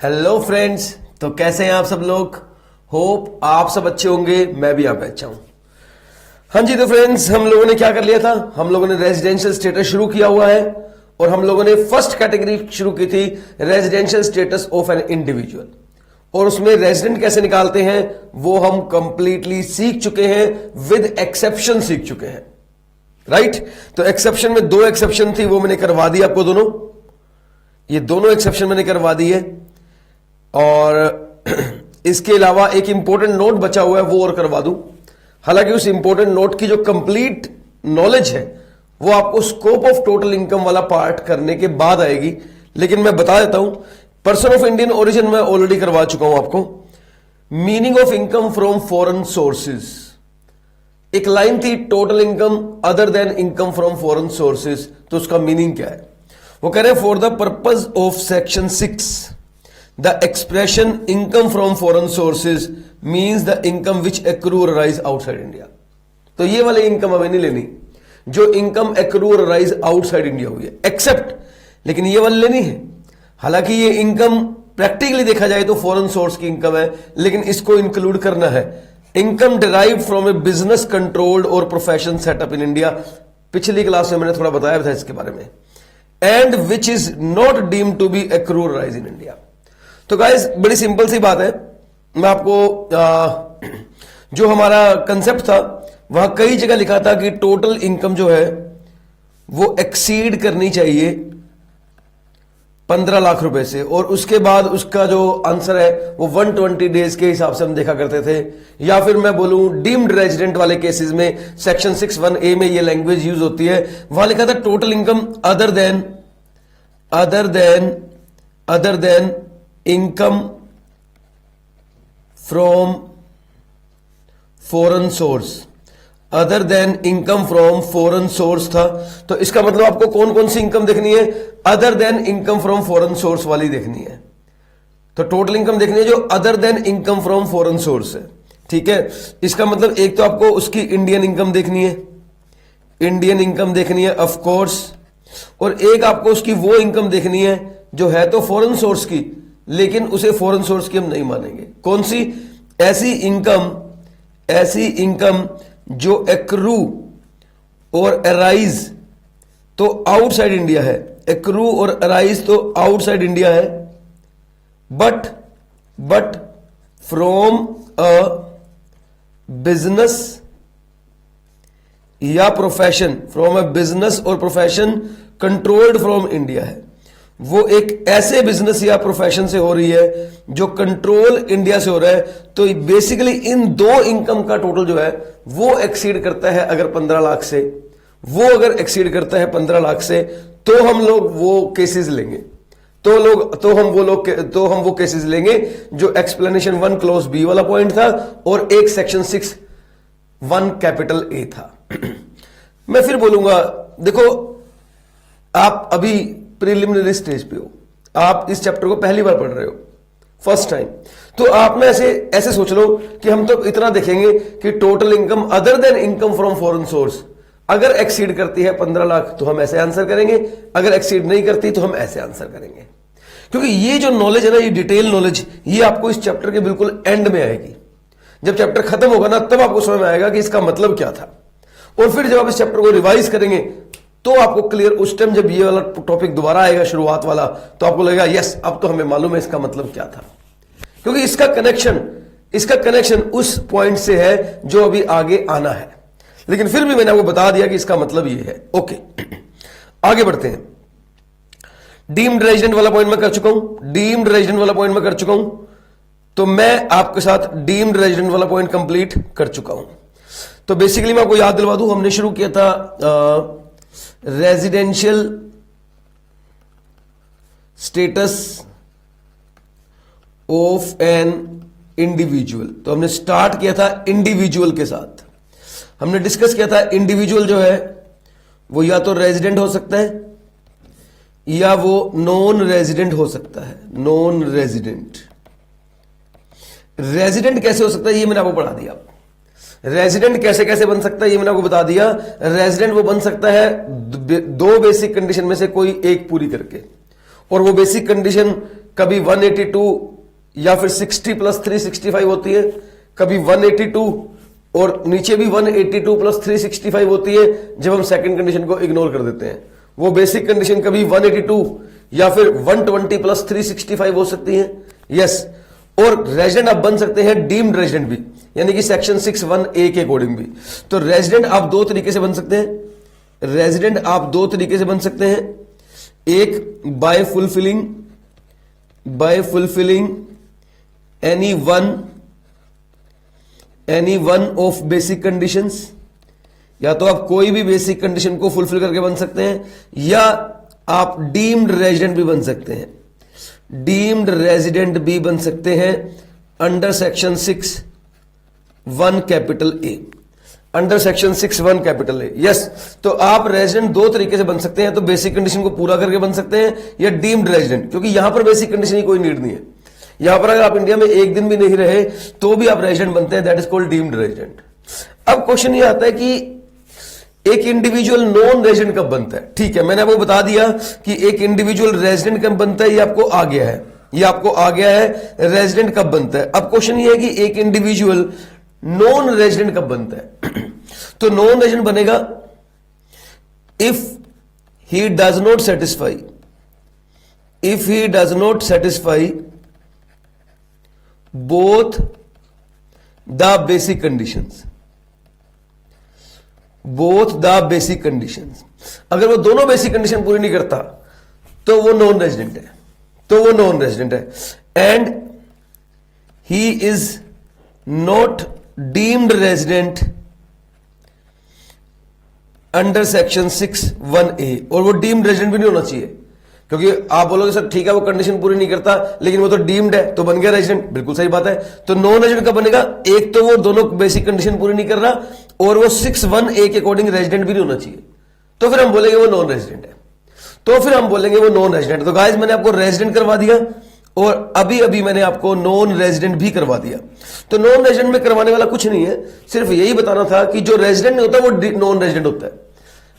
Hello friends. तो कैसे हैं आप सब लोग? होप आप सब अच्छे होंगे, मैं भी यहाँ पे अच्छा हूं। हाँ जी, तो फ्रेंड्स हम लोगों ने क्या कर लिया था, हम लोगों ने रेजिडेंशियल स्टेटस शुरू किया हुआ है और हम लोगों ने फर्स्ट कैटेगरी शुरू की थी residential status of an individual, और उसमें रेजिडेंट कैसे निकालते हैं वो हम कंप्लीटली सीख चुके हैं, विद एक्सेप्शन सीख चुके हैं, राइट। तो एक्सेप्शन में दो एक्सेप्शन थी, वो मैंने करवा दी आपको दोनों, ये दोनों एक्सेप्शन मैंने करवा दी है। और इसके अलावा एक इंपॉर्टेंट नोट बचा हुआ है, वो और करवा दूं। हालांकि उस इंपॉर्टेंट नोट की जो कंप्लीट नॉलेज है वो आपको स्कोप ऑफ टोटल इनकम वाला पार्ट करने के बाद आएगी, लेकिन मैं बता देता हूं। पर्सन ऑफ इंडियन ओरिजिन मैं ऑलरेडी करवा चुका हूं आपको। Meaning of income from foreign sources, एक लाइन थी total income other than income from foreign sources, तो उसका मीनिंग क्या है? वो कह रहे हैं for the purpose of section 6 the expression income from foreign sources means the income which accrue or arise outside India। तो ये वाली इनकम हमें नहीं लेनी जो income accrue or arise outside India हुई है, एक्सेप्ट, लेकिन ये वाली लेनी है। हालांकि ये इनकम प्रैक्टिकली देखा जाए तो फॉरेन सोर्स की इनकम है, लेकिन इसको इंक्लूड करना है। Income derived from a business controlled और प्रोफेशन सेटअप इन इंडिया, पिछली क्लास में मैंने थोड़ा बताया था इसके बारे में। And which is not deemed to be accrue or arise in India. तो गाइस बड़ी सिंपल सी बात है, मैं आपको जो हमारा कंसेप्ट था वहां कई जगह लिखा था कि टोटल इनकम जो है वो एक्सीड करनी चाहिए 15 लाख रुपए से, और उसके बाद उसका जो आंसर है वो 120 डेज के हिसाब से हम देखा करते थे। या फिर मैं बोलूं डीम्ड रेजिडेंट वाले केसेस में सेक्शन 6(1)(a) में ये लैंग्वेज यूज होती है, वहां लिखा था total income other than income from foreign source, other than income from foreign source था। तो इसका मतलब आपको कौन कौन सी इनकम देखनी है? Other than income from foreign source वाली देखनी है। तो टोटल इनकम देखनी है जो other than income from foreign source है, ठीक है। इसका मतलब एक तो आपको उसकी इंडियन इनकम देखनी है, इंडियन इनकम देखनी है ऑफ कोर्स, और एक आपको उसकी वो इनकम देखनी है जो है तो फॉरेन सोर्स की, लेकिन उसे फॉरेन सोर्स की हम नहीं मानेंगे। कौन सी? ऐसी इनकम जो एक्रू और अराइज तो आउटसाइड इंडिया है, एक्रू और अराइज तो आउटसाइड इंडिया है, बट फ्रॉम अ बिजनेस या प्रोफेशन, फ्रॉम अ बिजनेस और प्रोफेशन कंट्रोल्ड फ्रॉम इंडिया है। वो एक ऐसे बिजनेस या प्रोफेशन से हो रही है जो कंट्रोल इंडिया से हो रहा है। तो बेसिकली इन दो इनकम का टोटल जो है वो एक्सीड करता है अगर 15 लाख से, वो अगर एक्सीड करता है 15 लाख से, तो हम लोग वो केसेस लेंगे, तो हम वो केसेस लेंगे जो एक्सप्लेनेशन 1 क्लॉज बी वाला पॉइंट था और एक सेक्शन 6(1) कैपिटल ए था। मैं फिर बोलूंगा, देखो आप अभी प्रिलिमिनरी स्टेज पे हो, आप इस चैप्टर को पहली बार पढ़ रहे हो, फर्स्ट टाइम, तो आप में ऐसे सोच लो कि हम तो इतना देखेंगे कि total income other than income from foreign source अगर एक्सीड करती है 15 लाख तो हम ऐसे आंसर करेंगे, अगर एक्सीड नहीं करती तो हम ऐसे आंसर करेंगे। क्योंकि ये जो नॉलेज है ना, ये डिटेल नॉलेज, ये आपको इस चैप्टर के बिल्कुल एंड में आएगी। जब चैप्टर खत्म होगा ना तब आपको समझ में आएगा कि इसका मतलब क्या था, और फिर जब आप इस चैप्टर को रिवाइज करेंगे तो आपको क्लियर, उस टाइम जब ये वाला टॉपिक दोबारा आएगा शुरुआत वाला, तो आपको लगेगा यस अब तो हमें मालूम है इसका मतलब क्या था। क्योंकि इसका कनेक्शन उस पॉइंट से है जो अभी आगे आना है, लेकिन फिर भी मैंने आपको बता दिया कि इसका मतलब ये है। ओके, आगे बढ़ते हैं। डीम्ड रेजिडेंट वाला पॉइंट मैं कर चुका हूं, तो मैं आपके साथ डीम्ड रेजिडेंट वाला पॉइंट कंप्लीट कर चुका हूं। तो बेसिकली मैं आपको याद दिलवा दूं, हमने शुरू किया था residential status of an individual. तो हमने स्टार्ट किया था इंडिविजुअल के साथ, हमने डिस्कस किया था इंडिविजुअल जो है वो या तो रेजिडेंट हो सकता है या वो नॉन रेजिडेंट हो सकता है। नॉन रेजिडेंट, रेजिडेंट कैसे हो सकता है ये मैंने आपको पढ़ा दिया। रेजिडेंट कैसे कैसे बन सकता है ये मैंने आपको बता दिया। रेजिडेंट वो बन सकता है दो बेसिक कंडीशन में से कोई एक पूरी करके, और वो बेसिक कंडीशन कभी 182 या फिर 60 प्लस 365 होती है, कभी 182 और नीचे भी 182 प्लस 365 होती है जब हम सेकंड कंडीशन को इग्नोर कर देते हैं। वो बेसिक कंडीशन कभी 182 या फिर 120 प्लस 365 हो सकती है। यस, और रेजिडेंट आप बन सकते हैं डीम्ड रेजिडेंट भी, यानी कि सेक्शन 61A के अकॉर्डिंग भी। तो रेजिडेंट आप दो तरीके से बन सकते हैं। रेजिडेंट आप दो तरीके से बन सकते हैं, एक by fulfilling any one of basic conditions, या तो आप कोई भी बेसिक कंडीशन को फुलफिल करके बन सकते हैं, या आप डीम्ड रेजिडेंट भी बन सकते हैं। डीम्ड रेजिडेंट भी बन सकते हैं under section 6(1) capital A, under section 6(1) capital A. Yes, तो आप रेजिडेंट दो तरीके से बन सकते हैं, तो बेसिक कंडीशन को पूरा करके बन सकते हैं या डीम्ड रेजिडेंट, क्योंकि यहां पर बेसिक कंडीशन की कोई नीड नहीं है। यहां पर अगर आप इंडिया में एक दिन भी नहीं रहे तो भी आप रेजिडेंट बनते हैं, that is called deemed resident. अब क्वेश्चन ये आता है कि एक इंडिविजुअल नॉन रेजिडेंट कब बनता है। ठीक है, मैंने आपको बता दिया कि एक इंडिविजुअल रेजिडेंट कब बनता है, ये आपको आ गया है, ये आपको आ गया है रेजिडेंट कब बनता है। अब क्वेश्चन ये है कि एक इंडिविजुअल नॉन रेजिडेंट कब बनता है। तो नॉन रेजिडेंट बनेगा if he does not satisfy both the basic conditions, अगर वो दोनों बेसिक कंडीशन पूरी नहीं करता तो वो नॉन रेजिडेंट है, and he is not deemed resident under section 61A, और वो डीम्ड रेजिडेंट भी नहीं होना चाहिए, क्योंकि आप बोलोगे सर ठीक है वो कंडीशन पूरी नहीं करता लेकिन वो तो डीम्ड है तो बन गया रेजिडेंट, बिल्कुल सही बात है। तो नॉन रेजिडेंट कब बनेगा, एक तो वो दोनों बेसिक कंडीशन पूरी नहीं कर रहा और वो 61A के अकॉर्डिंग रेजिडेंट भी नहीं होना चाहिए, तो फिर हम बोलेंगे वो नॉन रेजिडेंट है। तो गाइस मैंने आपको रेजिडेंट करवा दिया और अभी अभी मैंने आपको नॉन रेजिडेंट भी करवा दिया। तो नॉन रेजिडेंट में करवाने वाला कुछ नहीं है, सिर्फ यही बताना था कि जो रेजिडेंट नहीं होता वो नॉन रेजिडेंट होता है।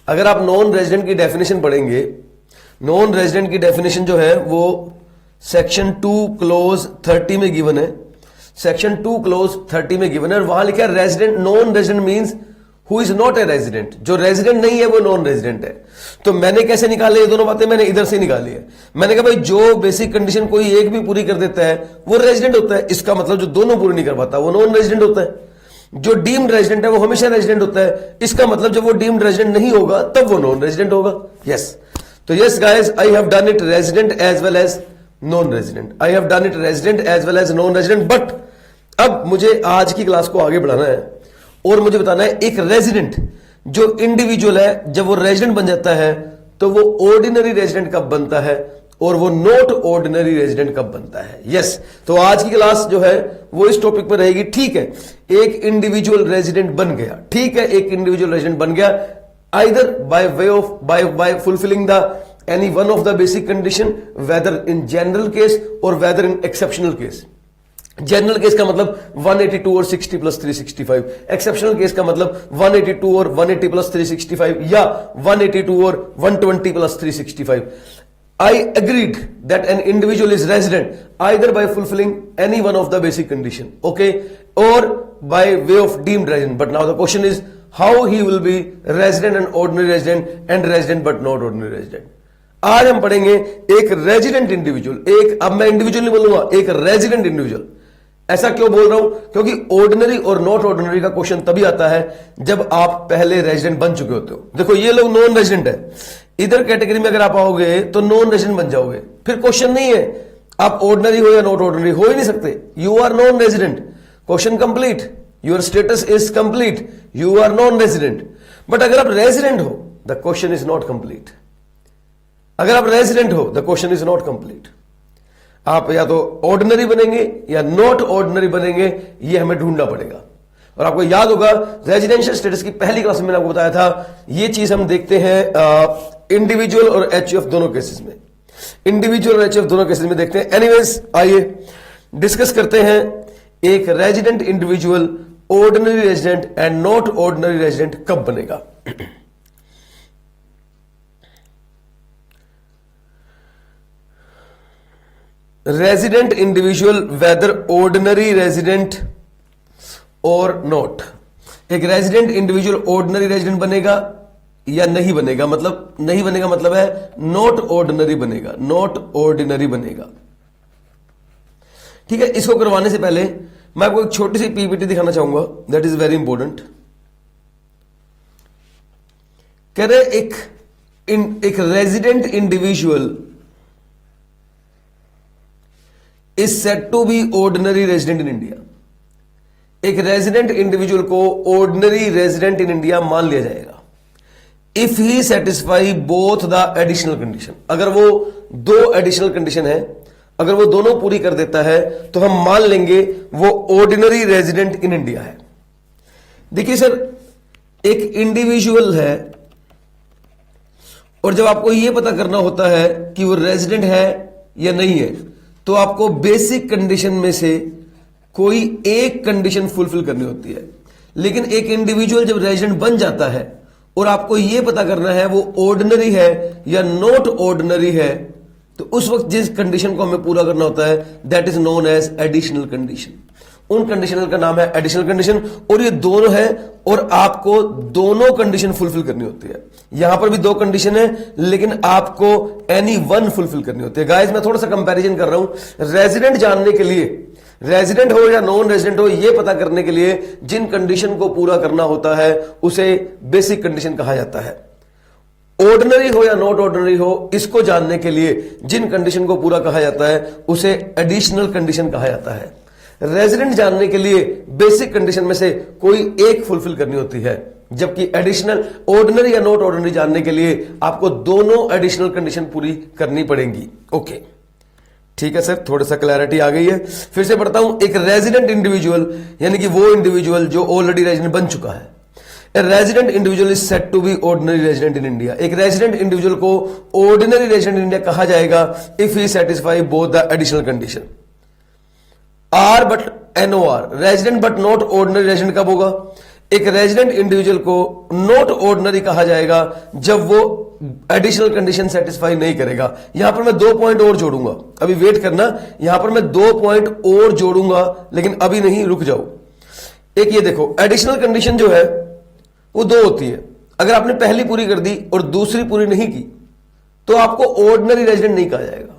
अगर आप नॉन रेजिडेंट की डेफिनेशन पढ़ेंगे, नॉन रेजिडेंट की डेफिनेशन जो है वो सेक्शन 2 क्लोज 30 में गिवन है, सेक्शन 2 क्लोज 30 में गिवन है, और वहां लिखा है resident, non resident means who is not a resident, जो रेजिडेंट नहीं है वो नॉन रेजिडेंट है। तो मैंने कैसे निकाले ये दोनों बातें, मैंने इधर से निकाली है। मैंने कहा भाई जो बेसिक कंडीशन कोई एक भी पूरी कर देता है वो रेजिडेंट होता है, इसका मतलब जो दोनों पूरी नहीं कर पाता वो नॉन रेजिडेंट होता है। जो डीम्ड रेजिडेंट है वो हमेशा रेजिडेंट होता है, इसका मतलब जब वो डीम्ड रेजिडेंट नहीं होगा तब वो नॉन रेजिडेंट होगा। यस, तो yes guys, I have done it resident as well as non resident, but अब मुझे आज की क्लास को आगे बढ़ाना है और मुझे बताना है एक रेजिडेंट जो इंडिविजुअल है, जब वो रेजिडेंट बन जाता है तो वो ऑर्डिनरी रेजिडेंट कब बनता है और वो नॉट ऑर्डिनरी रेजिडेंट कब बनता है। यस, तो आज की क्लास जो है वो इस टॉपिक पर रहेगी। ठीक है, एक इंडिविजुअल रेजिडेंट बन गया, ठीक है, एक इंडिविजुअल रेजिडेंट बन गया either by fulfilling the any one of the basic condition, whether in general case or whether in exceptional case। General case का मतलब 182 और 60 प्लस 365, एक्सेप्शनल केस का मतलब 182 और 180 प्लस 365 या 182 और 120 plus 365। I agreed that an individual is resident either by fulfilling any one of the basic condition, okay, or by way of deemed resident. But now the question is how he will be resident and ordinary resident and resident but not ordinary resident। आज हम पढ़ेंगे एक resident individual, एक, अब मैं individual नहीं बोलूंगा, एक रेजिडेंट इंडिविजुअल। ऐसा क्यों बोल रहा हूं, क्योंकि ऑर्डिनरी और नॉट ऑर्डिनरी का क्वेश्चन तभी आता है जब आप पहले रेजिडेंट बन चुके होते हो। देखो ये लोग नॉन रेजिडेंट है, इधर कैटेगरी में अगर आप आओगे तो नॉन रेजिडेंट बन जाओगे, फिर क्वेश्चन नहीं है आप ऑर्डिनरी हो या नॉट ऑर्डिनरी, हो ही नहीं सकते। You are non resident, question complete, your status is complete, you are non resident. But अगर आप रेजिडेंट हो the question is not complete, अगर आप रेजिडेंट हो the question is not complete. आप या तो ऑर्डिनरी बनेंगे या नॉट ऑर्डिनरी बनेंगे, ये हमें ढूंढना पड़ेगा। और आपको याद होगा रेजिडेंशियल स्टेटस की पहली क्लास में मैंने आपको बताया था, ये चीज हम देखते हैं इंडिविजुअल और एचयूएफ दोनों केसेस में, इंडिविजुअल और एचयूएफ दोनों केसेस में देखते हैं। एनीवेज आइए डिस्कस करते हैं एक resident individual ordinary resident and not ordinary resident कब बनेगा। Resident individual whether ordinary resident और नॉट। एक रेजिडेंट इंडिविजुअल ऑर्डिनरी रेजिडेंट बनेगा या नहीं बनेगा, मतलब नहीं बनेगा मतलब है नॉट ऑर्डिनरी बनेगा, नॉट ऑर्डिनरी बनेगा। ठीक है, इसको करवाने से पहले मैं आपको एक छोटी सी पीपीटी दिखाना चाहूंगा, दैट इज वेरी इंपॉर्टेंट। कह रहे एक resident individual is said to be ordinary resident in India. एक रेजिडेंट इंडिविजुअल को ऑर्डिनरी रेजिडेंट इन इंडिया मान लिया जाएगा if he satisfy both the additional condition. अगर वो दो एडिशनल कंडीशन है, अगर वो दोनों पूरी कर देता है तो हम मान लेंगे वो ऑर्डिनरी रेजिडेंट इन इंडिया है। देखिए सर, एक इंडिविजुअल है और जब आपको यह पता करना होता है कि वो रेजिडेंट है या नहीं है, तो आपको बेसिक कंडीशन में से कोई एक कंडीशन फुलफिल करनी होती है। लेकिन एक इंडिविजुअल जब रेजिडेंट बन जाता है और आपको यह पता करना है वो ऑर्डिनरी है या नॉट ऑर्डिनरी है, तो उस वक्त जिस कंडीशन को हमें पूरा करना होता है that is known as additional condition. उन कंडीशनल का नाम है एडिशनल कंडीशन, और ये दोनों है और आपको दोनों कंडीशन फुलफिल करनी होती है। यहां पर भी दो कंडीशन है लेकिन आपको एनी वन फुलफिल करनी होती है। गाइस मैं थोड़ा सा कंपैरिजन कर रहा हूं, रेजिडेंट जानने के लिए, रेजिडेंट हो या नॉन रेजिडेंट हो, यह पता करने के लिए जिन कंडीशन को पूरा करना होता है उसे बेसिक कंडीशन कहा जाता है। ऑर्डिनरी हो या नॉट ऑर्डिनरी हो, इसको जानने के लिए जिन कंडीशन को पूरा कहा जाता है उसे एडिशनल कंडीशन कहा जाता है। रेजिडेंट जानने के लिए बेसिक कंडीशन में से कोई एक फुलफिल करनी होती है, जबकि एडिशनल ऑर्डिनरी या नॉट ऑर्डिनरी जानने के लिए आपको दोनों एडिशनल कंडीशन पूरी करनी पड़ेंगी। ओके, ठीक है सर, थोड़ा सा क्लैरिटी आ गई है। फिर से पढ़ता हूं, एक रेजिडेंट इंडिविजुअल यानी कि वो इंडिविजुअल जो ऑलरेडी रेजिडेंट बन चुका है। A resident individual is said to be ordinary resident in India. एक रेजिडेंट इंडिविजुअल को ऑर्डिनरी रेजिडेंट इन इंडिया कहा जाएगा if he satisfy both the additional condition. R but NOR, resident but not ordinary resident कब होगा? एक resident individual को not ordinary कहा जाएगा जब वो एडिशनल कंडीशन सेटिस्फाई नहीं करेगा। यहां पर मैं 2 पॉइंट और जोड़ूंगा, अभी वेट करना, यहां पर मैं 2 पॉइंट और जोड़ूंगा, लेकिन अभी नहीं, रुक जाओ। एक ये देखो, एडिशनल कंडीशन जो है वो 2 होती है। अगर आपने पहली पूरी कर दी और दूसरी पूरी नहीं की तो आपको ऑर्डिनरी रेजिडेंट नहीं कहा जाएगा,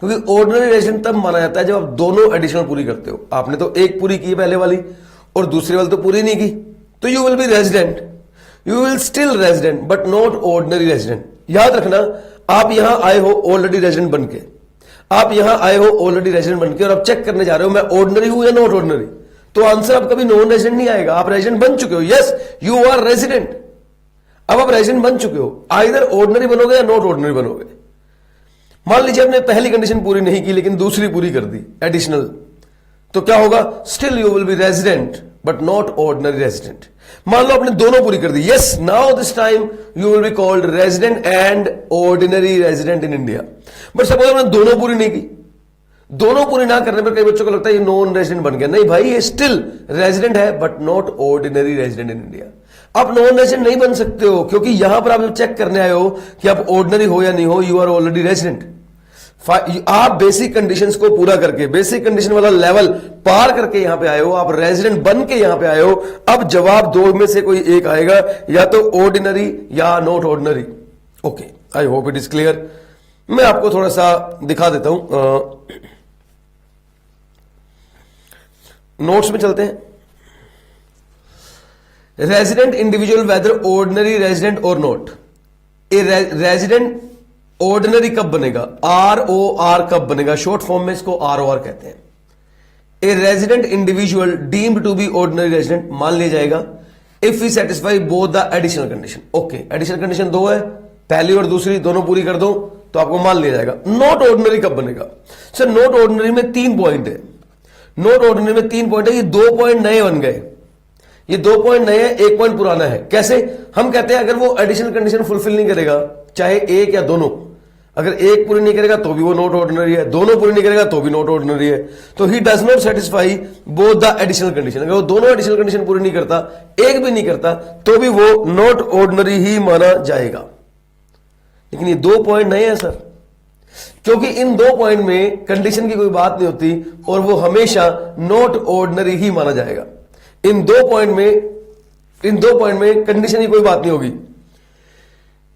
क्योंकि ऑर्डिनरी रेजिडेंट तब माना जाता है जब आप दोनों एडिशनल पूरी करते हो। आपने तो एक पूरी की पहले वाली और दूसरी वाली तो पूरी नहीं की, तो you will be resident, you will still resident but not ordinary resident. याद रखना, आप यहां आए हो ऑलरेडी रेजिडेंट बनके, आप यहां आए हो ऑलरेडी रेजिडेंट बनके और आप चेक करने जा रहे हो मैं ऑर्डिनरी हूं या नॉट ऑर्डिनरी, तो आंसर अब कभी नॉन रेजिडेंट नहीं आएगा। आप रेजिडेंट बन चुके हो, यस यू आर रेजिडेंट, अब आप रेजिडेंट बन चुके हो, आइदर ऑर्डिनरी बनोगे या नॉट ऑर्डिनरी बनोगे। मान लीजिए आपने पहली कंडीशन पूरी नहीं की लेकिन दूसरी पूरी कर दी एडिशनल, तो क्या होगा? Still you will be resident but not ordinary resident. मान लो आपने दोनों पूरी कर दी, yes now this time you will be called resident and ordinary resident in India. But suppose आपने दोनों पूरी नहीं की, दोनों पूरी ना करने पर कई बच्चों को लगता है ये नॉन रेजिडेंट बन गया। नहीं भाई, ये स्टिल रेजिडेंट है but not ordinary resident in India. आप नॉन रेजिडेंट नहीं बन सकते हो, क्योंकि यहां पर आप जब चेक करने आए हो कि आप ऑर्डिनरी हो या नहीं हो, यू आर ऑलरेडी रेजिडेंट। आप बेसिक कंडीशंस को पूरा करके, बेसिक कंडीशन वाला लेवल पार करके यहां पे आए हो, आप रेजिडेंट बन के यहां पे आए हो। अब जवाब 2 में से कोई एक आएगा, या तो ऑर्डिनरी या not ordinary. Okay, I hope it is clear. मैं आपको थोड़ा सा दिखा देता हूं, नोट्स में चलते हैं। Resident individual whether ordinary resident और नॉट। ए रेजिडेंट ऑर्डिनरी कब बनेगा? ROR कब बनेगा? शॉर्ट फॉर्म में इसको ROR कहते हैं। A resident individual deemed to be ordinary resident मान लिया जाएगा if we satisfy both the additional condition. Okay, additional condition 2 है, पहली और दूसरी दोनों पूरी कर दो तो आपको मान लिया जाएगा। नॉट ऑर्डिनरी कब बनेगा? सर नॉट ऑर्डिनरी में 3 पॉइंट है, नॉट ऑर्डिनरी में 3 पॉइंट है। ये 2 पॉइंट नए बन गए, ये 2 पॉइंट नए हैं, 1 पॉइंट पुराना है। कैसे? हम कहते हैं अगर वो एडिशनल कंडीशन फुलफिल नहीं करेगा, चाहे एक या दोनों, अगर एक पूरी नहीं करेगा तो भी वो नॉट ऑर्डिनरी है, दोनों पूरी नहीं करेगा तो भी नॉट ऑर्डिनरी है। तो he does not satisfy both the additional condition. अगर वो दोनों एडिशनल कंडीशन पूरी नहीं करता, एक भी नहीं करता, तो भी वो नॉट ऑर्डिनरी ही माना जाएगा। लेकिन ये 2 पॉइंट नए हैं सर, क्योंकि इन 2 पॉइंट में कंडीशन की कोई बात नहीं होती और वो हमेशा नॉट ऑर्डिनरी ही माना जाएगा। इन दो पॉइंट में कंडीशन की कोई बात नहीं होगी।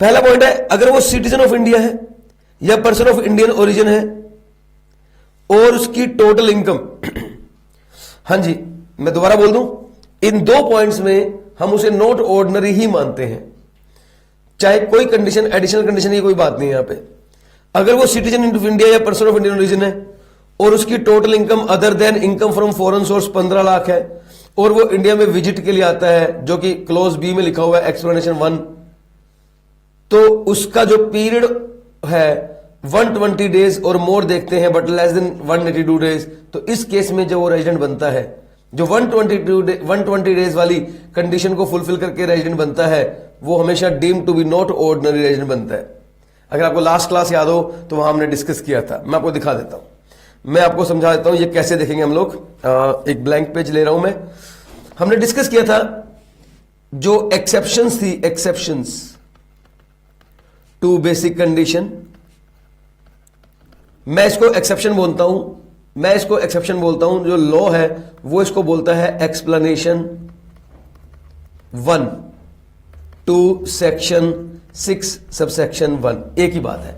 पहला पॉइंट है, अगर वो सिटीजन ऑफ इंडिया है या पर्सन ऑफ इंडियन ओरिजिन है और उसकी टोटल इनकम हां जी, मैं दोबारा बोल दूं, इन 2 पॉइंट्स में हम उसे नॉट ऑर्डिनरी ही मानते हैं, चाहे कोई कंडीशन एडिशनल कंडीशन की कोई बात नहीं है यहां पे। अगर वो सिटीजन ऑफ इंडिया या पर्सन ऑफ इंडियन ओरिजिन है और उसकी total income other than income from foreign source 15 lakh है और वो इंडिया में विजिट के लिए आता है, जो कि क्लोज बी में लिखा हुआ है एक्सप्लेनेशन 1, तो उसका जो पीरियड है 120 डेज और मोर देखते हैं बट लेस देन 182 डेज, तो इस केस में जो वो रेजिडेंट बनता है, जो 120 डेज वाली कंडीशन को फुलफिल करके रेजिडेंट बनता है, वो हमेशा deem to be not ordinary resident बनता है। अगर आपको लास्ट क्लास याद हो तो वहां हमने डिस्कस किया था, मैं आपको दिखा देता हूं, मैं आपको समझा देता हूं ये कैसे देखेंगे हम लोग। एक ब्लैंक पेज ले रहा हूं मैं। हमने डिस्कस किया था जो एक्सेप्शंस थी, एक्सेप्शंस टू बेसिक कंडीशन, मैं इसको एक्सेप्शन बोलता हूं, जो लॉ है वो इसको बोलता है एक्सप्लेनेशन 1 टू सेक्शन 6 सबसेक्शन 1, एक ही बात है।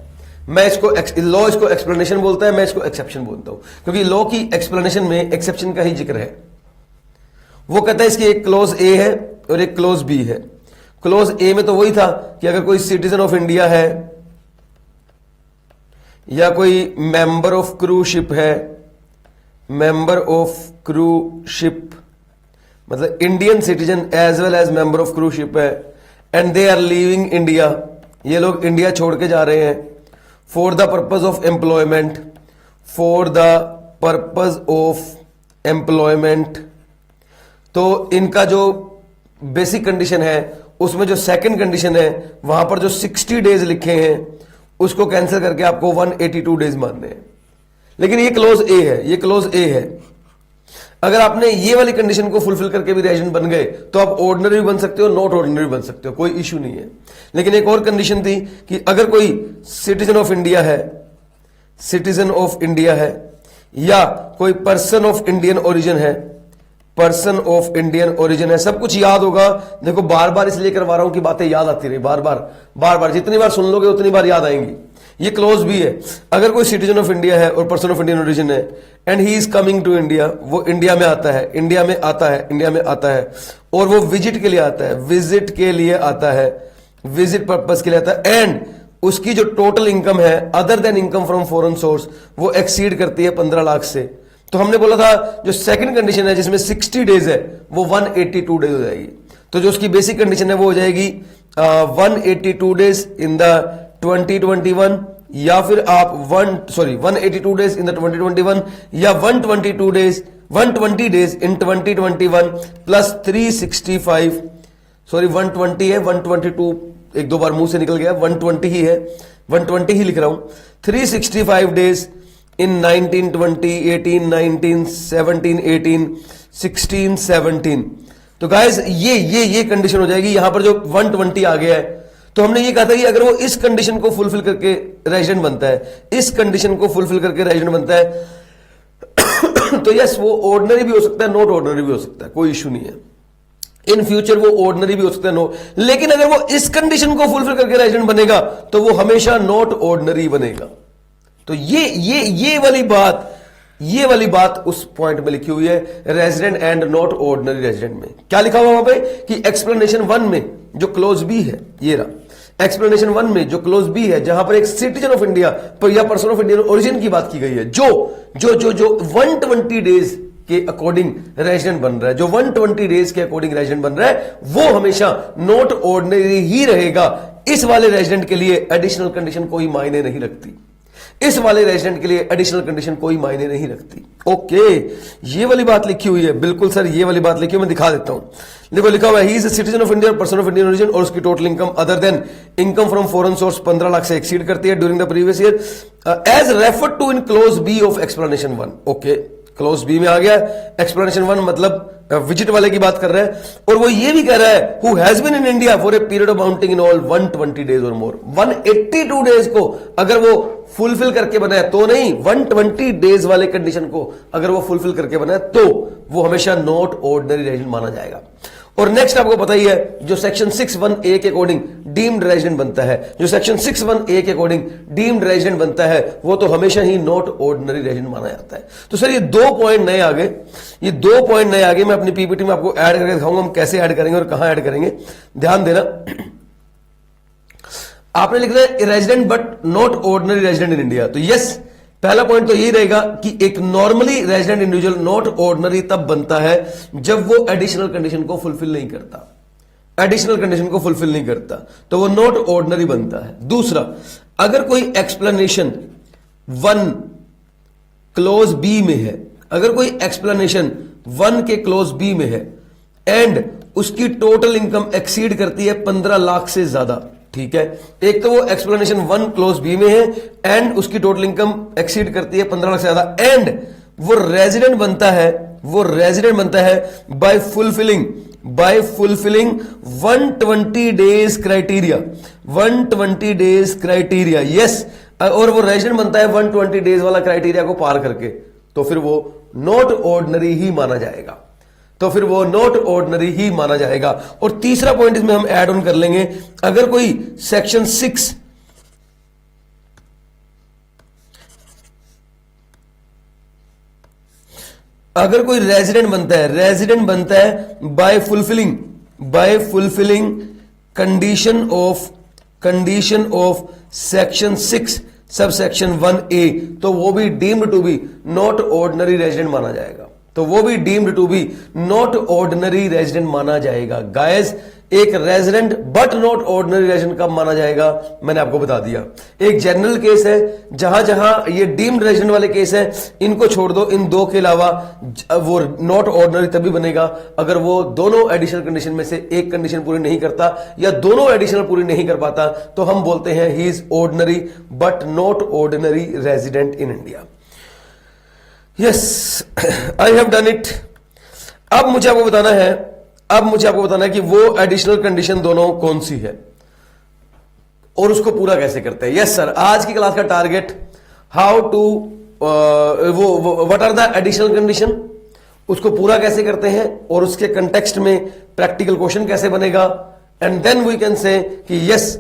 मैं इसको लॉ इसको एक्सप्लेनेशन बोलता है, मैं इसको एक्सेप्शन बोलता हूं, क्योंकि लॉ की एक्सप्लेनेशन में एक्सेप्शन का ही जिक्र है। वो कहता है इसकी एक क्लोज ए है और एक क्लोज बी है। क्लोज ए में तो वही था कि अगर कोई सिटीजन ऑफ इंडिया है या कोई मेंबर ऑफ क्रू शिप है, मेंबर ऑफ क्रू शिप मतलब Indian citizen as well as member of crew ship है, and they are leaving India, ये लोग इंडिया छोड़ के जा रहे हैं for the purpose of employment, for the purpose of employment. तो इनका जो बेसिक कंडीशन है उसमें जो सेकंड कंडीशन है वहां पर जो 60 डेज लिखे हैं उसको कैंसिल करके आपको 182 डेज मानने हैं। लेकिन ये क्लोज ए है, ये क्लोज ए है। अगर आपने ये वाली कंडीशन को फुलफिल करके भी रेजिडेंट बन गए तो आप ऑर्डिनरी भी बन सकते हो, नॉट ऑर्डिनरी भी बन सकते हो, कोई इश्यू नहीं है। लेकिन एक और कंडीशन थी कि अगर कोई सिटीजन ऑफ इंडिया है, सिटीजन ऑफ इंडिया है या कोई पर्सन ऑफ इंडियन ओरिजिन है, पर्सन ऑफ इंडियन ओरिजिन है, सब कुछ याद होगा। देखो बार बार इसलिए करवा रहा हूं कि बातें याद आती रही, बार बार जितनी बार सुन लोगे उतनी बार याद आएंगी। ये क्लोज भी है, अगर कोई सिटीजन ऑफ इंडिया है और पर्सन ऑफ इंडियन ओरिजिन है and he is coming to India, वो इंडिया में आता है और वो विजिट के लिए आता है, विजिट पर्पस के लिए आता है, एंड उसकी जो टोटल इनकम है other than income from foreign source वो एक्सीड करती है 15 लाख से। तो हमने बोला था जो सेकंड कंडीशन है जिसमें 60 डेज है वो 182 डेज हो जाएगी। तो जो उसकी बेसिक कंडीशन है वो हो जाएगी 182 डेज इन द 2021, या फिर आप 182 डेज इन द 2021 या 120 डेज इन 2021 प्लस 365, 120 है, 122 एक दो बार मुंह से निकल गया, 120 ही है, 120 ही लिख रहा हूं, 365 डेज इन 1920, 18, 19, 17, 18, 16, 17। तो गाइस ये कंडीशन हो जाएगी। यहां पर जो 120 आ गया है तो हमने ये कहा था कि अगर वो इस कंडीशन को फुलफिल करके रेजिडेंट बनता है, इस कंडीशन को फुलफिल करके रेजिडेंट बनता है तो यस वो ऑर्डिनरी भी हो सकता है, नॉट ऑर्डिनरी भी हो सकता है, कोई इश्यू नहीं है। इन फ्यूचर वो ऑर्डिनरी भी हो सकता है, नो, लेकिन अगर वो इस कंडीशन को फुलफिल करके रेजिडेंट बनेगा तो वो हमेशा नॉट ऑर्डिनरी बनेगा। तो ये वाली बात उस पॉइंट में लिखी हुई है, resident and not ordinary resident में। क्या लिखा हुआ वहां पे कि एक्सप्लेनेशन 1 में जो क्लोज बी है, ये रहा एक्सप्लेनेशन 1 में जो क्लोज बी है, जहां पर एक सिटीजन ऑफ इंडिया या पर्सन ऑफ इंडियन ओरिजिन की बात की गई है, जो 120 डेज के अकॉर्डिंग रेजिडेंट बन रहा है, जो 120 डेज के अकॉर्डिंग रेजिडेंट बन रहा है, वो हमेशा नॉट ऑर्डिनरी ही रहेगा। इस वाले रेजिडेंट के लिए एडिशनल कंडीशन कोई मायने नहीं रखती, इस वाले रेजिडेंट के लिए एडिशनल कंडीशन कोई मायने नहीं रखती। ओके, ये वाली बात लिखी हुई है, बिल्कुल सर ये वाली बात लिखी हुई, मैं दिखा देता हूं। देखो लिखा हुआ है he is a citizen of India, person of Indian origin, और उसकी total income other than income from foreign source 15 lakh से एक्सीड करती है during the previous year as referred to in clause B of explanation 1। Okay, clause B में आ गया। Explanation 1 मतलब visit वाले की बात कर रहा है, और वो ये भी कह रहा है who has been in India for a period of mounting in all 120 days और मोर। 182 डेज को अगर वो फुलफिल करके बना है तो नहीं, 120 डेज वाले कंडीशन को अगर वो फुलफिल करके बना है तो वो हमेशा नॉट ऑर्डिनरी रेजिडेंट माना जाएगा। और नेक्स्ट आपको पता ही है, जो सेक्शन 61A के अकॉर्डिंग डीम्ड रेजिडेंट बनता है, जो सेक्शन 61A के अकॉर्डिंग डीम्ड रेजिडेंट बनता है, वो तो हमेशा ही नॉट ऑर्डिनरी रेजिडेंट माना जाता है। तो सर ये 2 पॉइंट नए आगे, ये 2 पॉइंट नए आगे, मैं अपनी पीपीटी में आपको ऐड करके दिखाऊंगा हम कैसे ऐड करेंगे और कहां ऐड करेंगे। ध्यान देना, आपने लिखना है resident but not ordinary resident in India. तो यस, पहला पॉइंट तो यही रहेगा कि एक normally resident individual not ordinary तब बनता है जब वो एडिशनल कंडीशन को फुलफिल नहीं करता, एडिशनल कंडीशन को फुलफिल नहीं करता तो वो नॉट ऑर्डिनरी बनता है। दूसरा, अगर कोई एक्सप्लेनेशन 1 क्लोज बी में है, अगर कोई एक्सप्लेनेशन 1 के क्लोज बी में है एंड उसकी टोटल इनकम एक्सीड करती है 15 लाख से ज्यादा, ठीक है, एक तो वो एक्सप्लेनेशन 1 क्लोज बी में है एंड उसकी टोटल इनकम एक्सीड करती है 15 लाख से ज्यादा, एंड वो रेजिडेंट बनता है, वो रेजिडेंट बनता है by fulfilling 120 days criteria, 120 days criteria, yes, और वो रेजिडेंट बनता है 120 डेज वाला क्राइटेरिया को पार करके, तो फिर वो नॉट ऑर्डिनरी ही माना जाएगा, तो फिर वो नॉट ऑर्डिनरी ही माना जाएगा। और तीसरा पॉइंट इसमें हम ऐड ऑन कर लेंगे, अगर कोई सेक्शन 6 अगर कोई रेजिडेंट बनता है, रेजिडेंट बनता है by fulfilling condition of section 6 sub section 1A, तो वो भी deemed to be not ordinary resident माना जाएगा, तो वो भी deemed to be not ordinary resident माना जाएगा। गाइस, एक resident but not ordinary resident कब माना जाएगा, मैंने आपको बता दिया। एक जनरल केस है, जहां जहां ये डीम्ड रेजिडेंट वाले केस है, इनको छोड़ दो, इन 2 के अलावा वो नॉट ऑर्डिनरी तभी बनेगा अगर वो दोनों एडिशनल कंडीशन में से एक कंडीशन पूरी नहीं करता या दोनों एडिशनल पूरी नहीं कर पाता, तो हम बोलते हैं he is ordinary but not ordinary resident in India. Yes, I have done it. अब मुझे आपको बताना है कि वो एडिशनल कंडीशन दोनों कौन सी है और उसको पूरा कैसे करते हैं। यस सर, आज की क्लास का target how to what are the additional condition, उसको पूरा कैसे करते हैं और उसके कंटेक्स्ट में प्रैक्टिकल क्वेश्चन कैसे बनेगा, and then we can say कि yes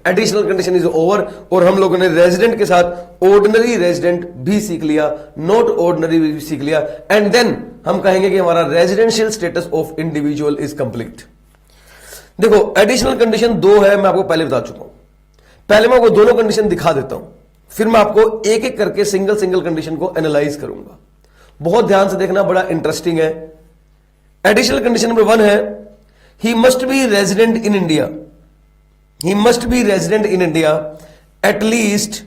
additional condition is over, और हम लोगों ने रेजिडेंट के साथ ऑर्डिनरी रेजिडेंट भी सीख लिया, नॉट ऑर्डिनरी भी सीख लिया, एंड देन हम कहेंगे कि हमारा residential status of individual is complete. देखो, एडिशनल कंडीशन 2 है, मैं आपको पहले बता चुका हूं। पहले मैं आपको दोनों कंडीशन दिखा देता हूं, फिर मैं आपको एक एक करके सिंगल कंडीशन को एनालाइज करूंगा। बहुत ध्यान से देखना, बड़ा इंटरेस्टिंग है। एडिशनल कंडीशन नंबर 1 है, he must be resident in India, he must be resident in India at least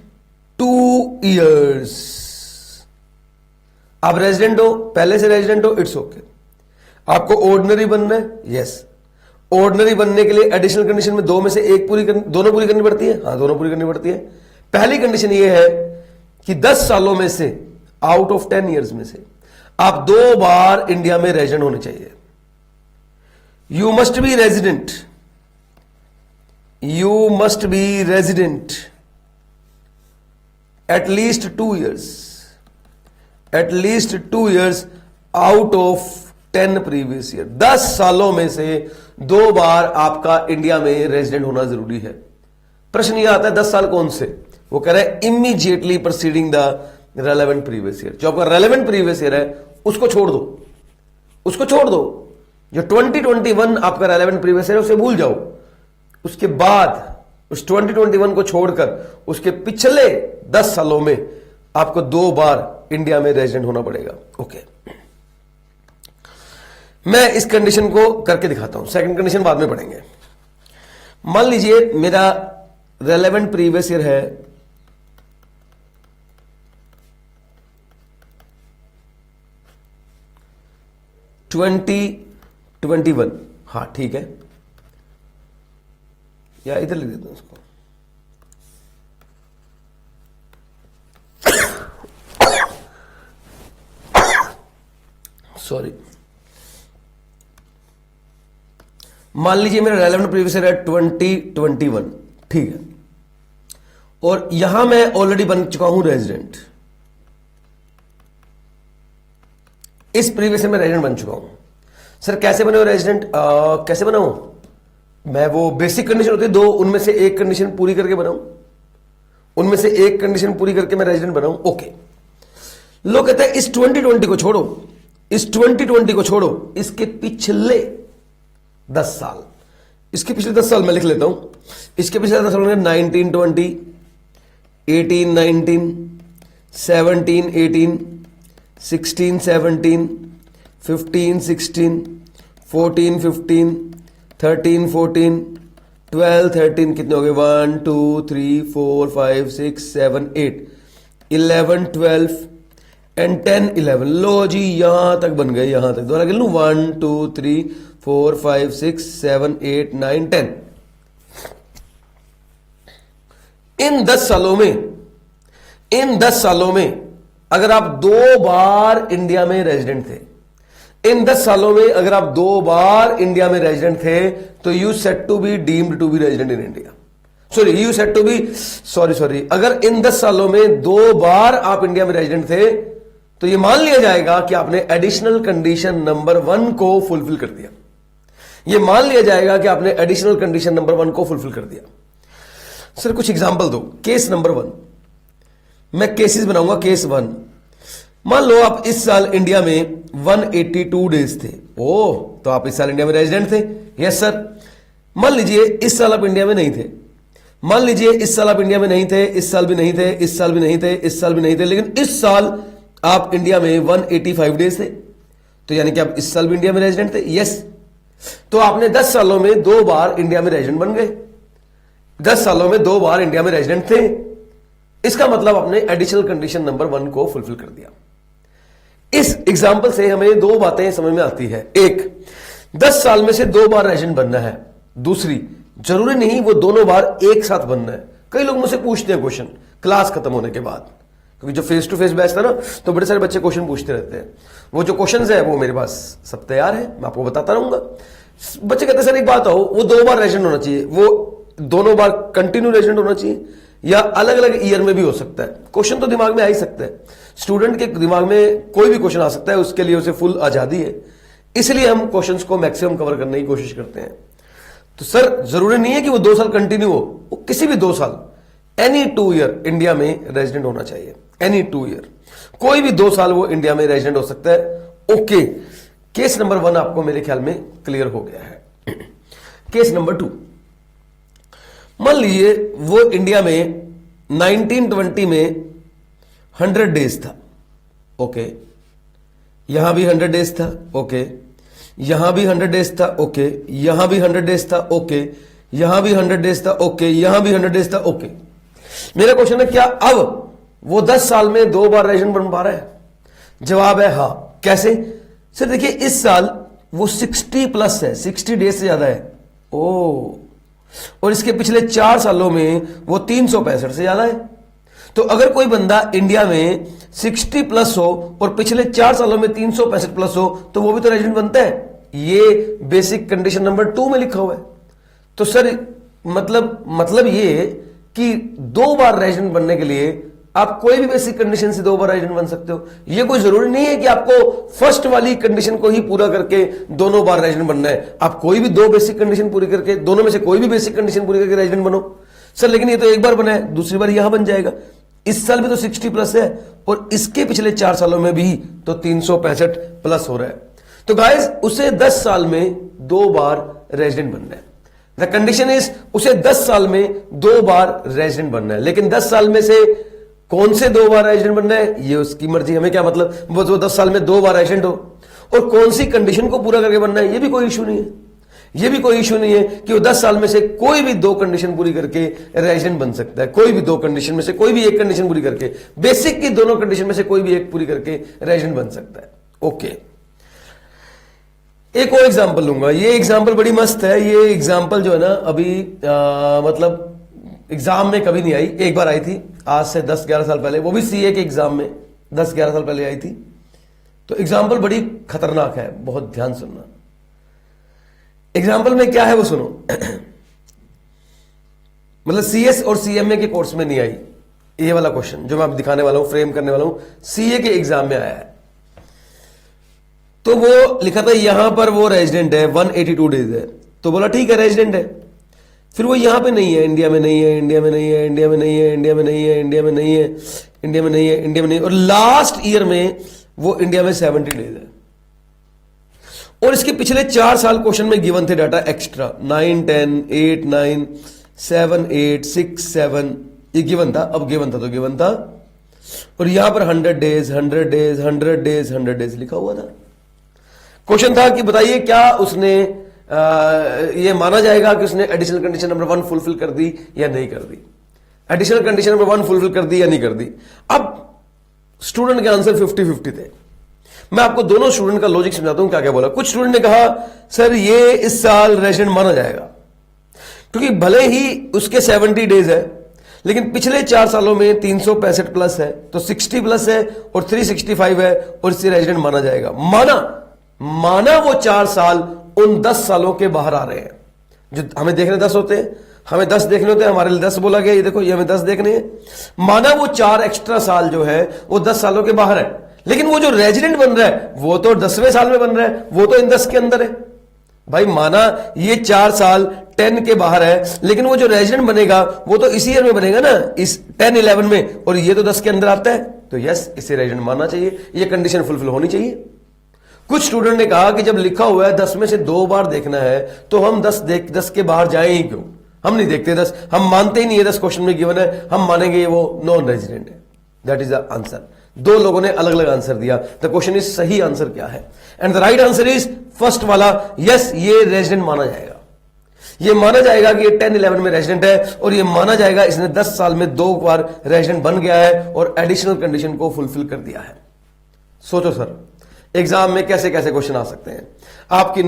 2 years। आप रेजिडेंट हो, पहले से रेजिडेंट हो, इट्स ओके। आपको ऑर्डिनरी बनना है, यस, ऑर्डिनरी बनने के लिए एडिशनल कंडीशन में 2 में से एक दोनों पूरी करनी पड़ती है, हाँ दोनों पूरी करनी पड़ती है। पहली कंडीशन ये है कि 10 सालों में से, आउट ऑफ 10 ईयर्स में से आप 2 बार इंडिया में रेजिडेंट होने चाहिए। You must be resident. You must be resident at least 2 years. At least 2 years out of 10 previous year. 10 सालों में से 2 बार आपका इंडिया में रेजिडेंट होना जरूरी है। प्रश्न यह आता है 10 साल कौन से, वो कह रहा है immediately preceding the relevant previous year. जो आपका रेलेवेंट प्रीवियस ईयर है उसको छोड़ दो, उसको छोड़ दो। जो 2021 आपका रेलेवेंट प्रीवियस है उसे भूल जाओ। उसके बाद उस 2021 को छोड़कर उसके पिछले 10 सालों में आपको 2 बार इंडिया में रेजिडेंट होना पड़ेगा। ओके, मैं इस कंडीशन को करके दिखाता हूं, सेकंड कंडीशन बाद में पढ़ेंगे। मान लीजिए मेरा रेलेवेंट प्रीवियस ईयर है 2021, हाँ ठीक है, या इधर लिख देता हूं उसको। सॉरी, मान लीजिए मेरा रेलेवेंट प्रीवियस ईयर है 2021, ठीक है, और यहां मैं ऑलरेडी बन चुका हूं रेजिडेंट, इस प्रीवियस ईयर में रेजिडेंट बन चुका हूं। सर कैसे बने हो रेजिडेंट? कैसे बना हूं मैं? वो बेसिक कंडीशन होती है दो, उनमें से एक कंडीशन पूरी करके बनाऊं, उनमें से एक कंडीशन पूरी करके मैं रेजिडेंट बनाऊं। ओके, लोग कहते हैं इस 2020 को छोड़ो, इस 2020 को छोड़ो, इसके पिछले 10 साल, इसके पिछले 10 साल मैं लिख लेता हूं। इसके पिछले 10 साल में 1920, 18-19, 17-18, 16-17, 15-16, 14-15, 13-14, 12-13, कितने हो गए? 1 2 3 4 5 6 7 8, 11-12 एंड 10-11। लो जी, यहां तक बन गए, यहां तक दोबारा गिन लूं, 1 2 3 4 5 6 7 8 9 10। इन 10 सालों में, इन 10 सालों में अगर आप 2 बार इंडिया में रेजिडेंट थे, इन 10 सालों में अगर आप 2 बार इंडिया में रेजिडेंट थे, तो you said to be deemed to be resident in India. Sorry, you said to be, sorry, अगर इन 10 सालों में 2 बार आप इंडिया में रेजिडेंट थे, तो यह मान लिया जाएगा कि आपने एडिशनल कंडीशन नंबर 1 को फुलफिल कर दिया। यह मान लिया जाएगा कि आपने एडिशनल कंडीशन नंबर 1 को फुलफिल कर दिया। सर कुछ एग्जांपल दो। केस नंबर 1, मैं केसेस बनाऊंगा। केस 1, मान लो आप इस साल इंडिया में 182 डेज थे। ओह, तो आप इस साल इंडिया में रेजिडेंट थे? Yes sir. मान लीजिए इस साल आप इंडिया में नहीं थे, मान लीजिए इस साल आप इंडिया में नहीं थे, इस साल भी नहीं थे, इस साल भी नहीं थे, इस साल भी नहीं थे, लेकिन इस साल आप इंडिया में 185 डेज थे, तो यानी कि आप इस साल भी इंडिया में रेजिडेंट थे। यस, तो आपने 10 सालों में 2 बार इंडिया में रेजिडेंट बन गए, 10 सालों में 2 बार इंडिया में रेजिडेंट थे। इसका मतलब आपने एडिशनल कंडीशन नंबर 1 को फुलफिल कर दिया। इस एग्जाम्पल से हमें 2 बातें समझ में आती है। एक, 10 साल में से 2 बार रेजिडेंट बनना है। दूसरी, जरूरी नहीं वो दोनों बार एक साथ बनना है। कई लोग मुझसे पूछते हैं क्वेश्चन क्लास खत्म होने के बाद, क्योंकि जो फेस टू फेस बैच था ना, तो बड़े सारे बच्चे क्वेश्चन पूछते रहते हैं। वो जो क्वेश्चन है वो मेरे पास सब तैयार है, मैं आपको बताता रहूंगा। बच्चे कहते हैं सर एक बात हो, वो 2 बार रेजिडेंट होना चाहिए, वो दोनों बार कंटिन्यू रेजिडेंट होना चाहिए, या अलग अलग ईयर में भी हो सकता है? क्वेश्चन तो दिमाग में आ ही सकता है, स्टूडेंट के दिमाग में कोई भी क्वेश्चन आ सकता है, उसके लिए उसे फुल आजादी है। इसलिए हम क्वेश्चंस को मैक्सिमम कवर करने की कोशिश करते हैं। तो सर जरूरी नहीं है कि वो 2 साल कंटिन्यू हो, वो किसी भी 2 साल, एनी 2 ईयर इंडिया में रेजिडेंट होना चाहिए। एनी 2 ईयर, कोई भी 2 साल वो इंडिया में रेजिडेंट हो सकता है। ओके, केस नंबर 1 आपको मेरे ख्याल में क्लियर हो गया है। केस नंबर 2, मान लीजिए वो इंडिया में 1920 में 100 डेज था। ओके, यहां भी 100 डेज था। ओके, यहां भी 100 डेज था। ओके, यहां भी 100 डेज था। ओके, यहां भी 100 डेज था। ओके, यहां भी 100 डेज था। ओके, मेरा क्वेश्चन है क्या अब वो 10 साल में 2 बार रेजिडेंट बन पा रहा है? जवाब है हां। कैसे? सर देखिए, इस साल वो 60 प्लस है, 60 डेज से ज्यादा है। ओ, और इसके पिछले 4 सालों में वो 365 से ज्यादा है। तो अगर कोई बंदा इंडिया में 60 प्लस हो और पिछले 4 सालों में 365 प्लस हो, तो वो भी तो रेजिडेंट बनता है। ये बेसिक कंडीशन नंबर 2 में लिखा हुआ है। तो सर मतलब ये कि 2 बार रेजिडेंट बनने के लिए आप कोई भी बेसिक कंडीशन से 2 बार रेजिडेंट बन सकते हो। ये कोई जरूरी नहीं है कि आपको फर्स्ट वाली कंडीशन को ही पूरा करके दोनों बार रेजिडेंट बनना है। आप कोई भी 2 बेसिक कंडीशन पूरी करके, दोनों में से कोई भी बेसिक कंडीशन पूरी करके रेजिडेंट बनो। सर लेकिन ये तो एक बार बना है, दूसरी बार यहां बन जाएगा। इस साल भी तो 60 प्लस है और इसके पिछले 4 सालों में भी तो 365 प्लस हो रहा है। तो गाइस, उसे 10 साल में 2 बार रेजिडेंट बनना है। द कंडीशन इज उसे 10 साल में 2 बार रेजिडेंट बनना है। लेकिन 10 साल में से कौन से 2 बार रेजिडेंट बनना है ये उसकी मर्जी, हमें क्या मतलब, वो 10 साल में 2 बार रेजिडेंट हो। और कौन सी कंडीशन को पूरा करके बनना है ये भी कोई इशू नहीं है। ये भी कोई इशू नहीं है कि वो 10 साल में से कोई भी 2 कंडीशन पूरी करके रेजिडेंट बन सकता है। कोई भी 2 कंडीशन में से कोई भी एक कंडीशन पूरी करके, बेसिक की दोनों कंडीशन में से कोई भी एक पूरी करके रेजिडेंट बन सकता है। ओके, एक और एग्जांपल लूंगा। ये एग्जांपल बड़ी मस्त है। ये एग्जांपल जो है ना, अभी मतलब एग्जाम में कभी नहीं आई, एक बार आई थी आज से 10-11 साल पहले, वो भी सीए के एग्जाम में 10-11 साल पहले आई थी। तो एग्जाम्पल बड़ी खतरनाक है, बहुत ध्यान सुनना। एग्जाम्पल में क्या है वो सुनो। मतलब सीएस और सीएमए के कोर्स में नहीं आई ये वाला क्वेश्चन जो मैं आप दिखाने वाला हूं, फ्रेम करने वाला हूं, सीए के एग्जाम में आया है। तो वो लिखा था यहां पर वो रेजिडेंट है, 182 डेज है, तो बोला ठीक है रेजिडेंट है। फिर वो यहां पे नहीं है, इंडिया में नहीं है, इंडिया में नहीं है, इंडिया में नहीं है, इंडिया में नहीं है, इंडिया में नहीं है, इंडिया में नहीं है, इंडिया में नहीं है, और लास्ट ईयर में वो इंडिया में 70 डेज है। और इसके पिछले 4 साल क्वेश्चन में गिवन थे डाटा एक्स्ट्रा, 9, 10, 8, 9, 7, 8, 6, 7, ये गिवन था। अब गिवन था तो गिवन था, और यहां पर 100 डेज 100 डेज 100 डेज 100 डेज लिखा हुआ था। क्वेश्चन था कि बताइए क्या उसने ये माना जाएगा कि उसने एडिशनल कंडीशन नंबर 1 फुलफिल कर दी या नहीं कर दी, एडिशनल कंडीशन नंबर 1 फुलफिल कर दी या नहीं कर दी। अब स्टूडेंट के आंसर 50-50 थे। मैं आपको दोनों स्टूडेंट का लॉजिक समझाता हूं क्या क्या बोला। कुछ स्टूडेंट ने कहा सर ये इस साल रेजिडेंट माना जाएगा, क्योंकि भले ही उसके 70 डेज है, लेकिन पिछले 4 सालों में 365 प्लस है, तो 60 प्लस है और 365 है, और इससे रेजिडेंट माना जाएगा। माना वो 4 साल उन 10 सालों के बाहर आ रहे हैं। जो हमें देखने 10 होते हैं, हमें 10 देखने होते हैं, हमारे लिए 10 बोला गया, ये देखो ये हमें 10 देखने हैं। माना वो 4 एक्स्ट्रा साल जो है वो 10 सालों के बाहर है, लेकिन वो जो रेजिडेंट बन रहा है वो तो 10वें साल में बन रहा है, वो तो इन 10 के अंदर है। भाई माना ये 4 साल 10 के बाहर है, लेकिन वो जो रेजिडेंट बनेगा वो तो इसी ईयर में बनेगा ना, इस 10-11 में, और ये तो 10 के अंदर आता है, तो यस इसे रेजिडेंट मानना चाहिए, ये कंडीशन फुलफिल होनी चाहिए। कुछ स्टूडेंट ने कहा कि जब लिखा हुआ है 10 में से 2 बार देखना है, तो हम 10 के बाहर जाएं ही क्यों? हम नहीं देखते 10, हम मानते ही नहीं है 10 क्वेश्चन में गिवन है, हम मानेंगे वो नॉन रेजिडेंट है। That is the answer. 2 लोगों ने अलग अलग आंसर दिया। द क्वेश्चन इज सही आंसर क्या है? And the right answer is first वाला, यस ये रेजिडेंट माना जाएगा। ये माना जाएगा कि ये 10-11 में रेजिडेंट है, और ये माना जाएगा इसने 10 साल में 2 बार रेजिडेंट बन गया है और एडिशनल कंडीशन को फुलफिल कर दिया है। सोचो सर एग्जाम में कैसे कैसे क्वेश्चन आ सकते हैं। आपकी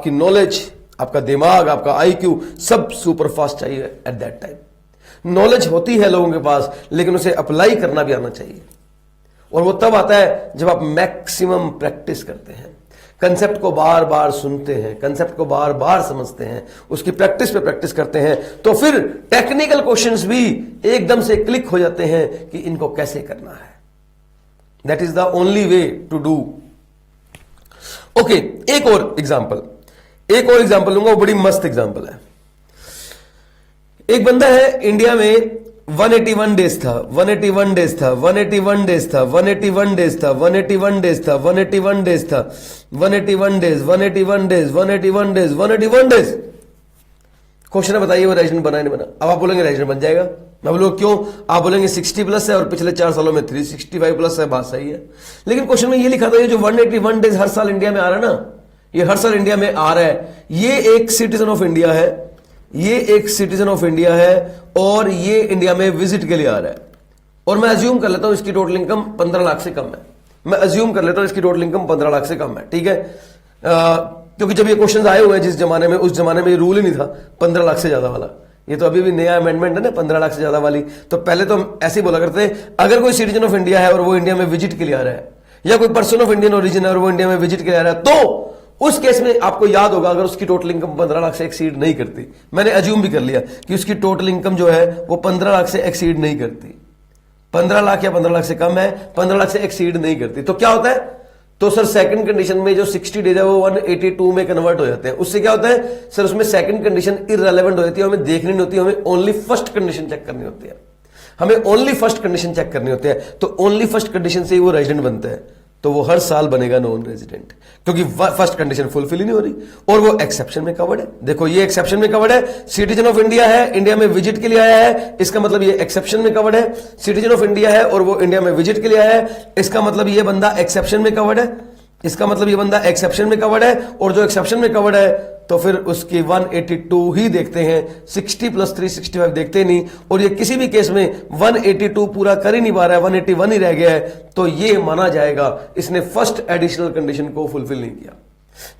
नॉलेज, आपका दिमाग, आपका आईक्यू सब सुपर फास्ट चाहिए एट दैट टाइम। नॉलेज होती है लोगों के पास, लेकिन उसे अप्लाई करना भी आना चाहिए, और वो तब आता है जब आप मैक्सिमम प्रैक्टिस करते हैं, कंसेप्ट को बार बार सुनते हैं, कंसेप्ट को बार बार समझते हैं, उसकी प्रैक्टिस पे प्रैक्टिस करते हैं, तो फिर टेक्निकल क्वेश्चंस भी एकदम से क्लिक हो जाते हैं कि इनको कैसे करना है। That is the only way to do. Okay, एक और एग्जांपल लूंगा, वो बड़ी मस्त एग्जांपल है। एक बंदा है इंडिया में, 181 डेज था, 181 डेज था, 181 डेज था, 181 डेज था, 181 डेज था, 181 डेज था, 181 days, 181 days, 181 days, 181 days. Question है बताइए वो रेजिडेंट बना नहीं बना? अब आप बोलेंगे रेजिडेंट बन जाएगा। मैं बोलूंगा क्यों? आप बोलेंगे 60 प्लस है और पिछले 4 सालों में 365 प्लस है। बात सही है, लेकिन क्वेश्चन में ये लिखा था ये जो 181 डेज हर साल इंडिया में आ रहा है ना, ये हर साल इंडिया में आ रहा है, ये एक सिटीजन ऑफ इंडिया है, ये एक सिटीजन ऑफ इंडिया है, और ये इंडिया में विजिट के लिए आ रहा है। और मैं अज्यूम कर लेता हूं इसकी टोटल इनकम 15 लाख से कम है। मैं अज्यूम कर लेता हूं इसकी टोटल इनकम 15 लाख से कम है, ठीक है? क्योंकि जब ये क्वेश्चन आए हुए हैं जिस जमाने में, उस जमाने में ये रूल ही नहीं था 15 लाख से ज्यादा वाला। ये तो अभी भी नया अमेंडमेंट है ना 15 लाख से ज्यादा वाली। तो पहले तो हम ऐसे ही बोला करते हैं, अगर कोई सिटीजन ऑफ इंडिया है और वो इंडिया में विजिट के लिए आ रहा है, या कोई पर्सन ऑफ इंडियन ओरिजिन है और वो इंडिया में विजिट के लिए आ रहा है, तो उस केस में आपको याद होगा अगर उसकी टोटल इनकम 15 लाख से एक्सीड नहीं करती, मैंने अज्यूम भी कर लिया कि उसकी टोटल इनकम जो है वो 15 लाख से एक्सीड नहीं करती, 15 लाख या 15 लाख से कम है, 15 लाख से एक्सीड नहीं करती, तो क्या होता है? तो सर सेकंड कंडीशन में जो 60 डेज है वो 182 में कन्वर्ट हो जाते हैं। उससे क्या होता है सर? उसमें सेकंड कंडीशन इररिलेवेंट हो जाती है, हमें देखनी नहीं होती, हमें ओनली फर्स्ट कंडीशन चेक करनी होती है, हमें ओनली फर्स्ट कंडीशन चेक करनी होती है। तो ओनली फर्स्ट कंडीशन से ही वो रेजिडेंट बनता है, तो वो हर साल बनेगा नॉन रेजिडेंट, क्योंकि फर्स्ट कंडीशन फुलफिल ही नहीं हो रही, और वो एक्सेप्शन में कवर्ड है। देखो ये एक्सेप्शन में कवर्ड है, सिटीजन ऑफ इंडिया है, इंडिया में विजिट के लिए आया है, इसका मतलब ये एक्सेप्शन में कवर्ड है। सिटीजन ऑफ इंडिया है और वो इंडिया में विजिट के लिए आया है, इसका मतलब ये बंदा एक्सेप्शन में कवर्ड है, इसका मतलब ये बंदा एक्सेप्शन में कवर्ड है, और जो एक्सेप्शन में कवर्ड है तो फिर उसकी 182 ही देखते हैं, 60 प्लस 365 देखते नहीं, और ये किसी भी केस में 182 पूरा कर ही नहीं पा रहा है, 181 ही रह गया है, तो ये माना जाएगा इसने फर्स्ट एडिशनल कंडीशन को फुलफिल नहीं किया,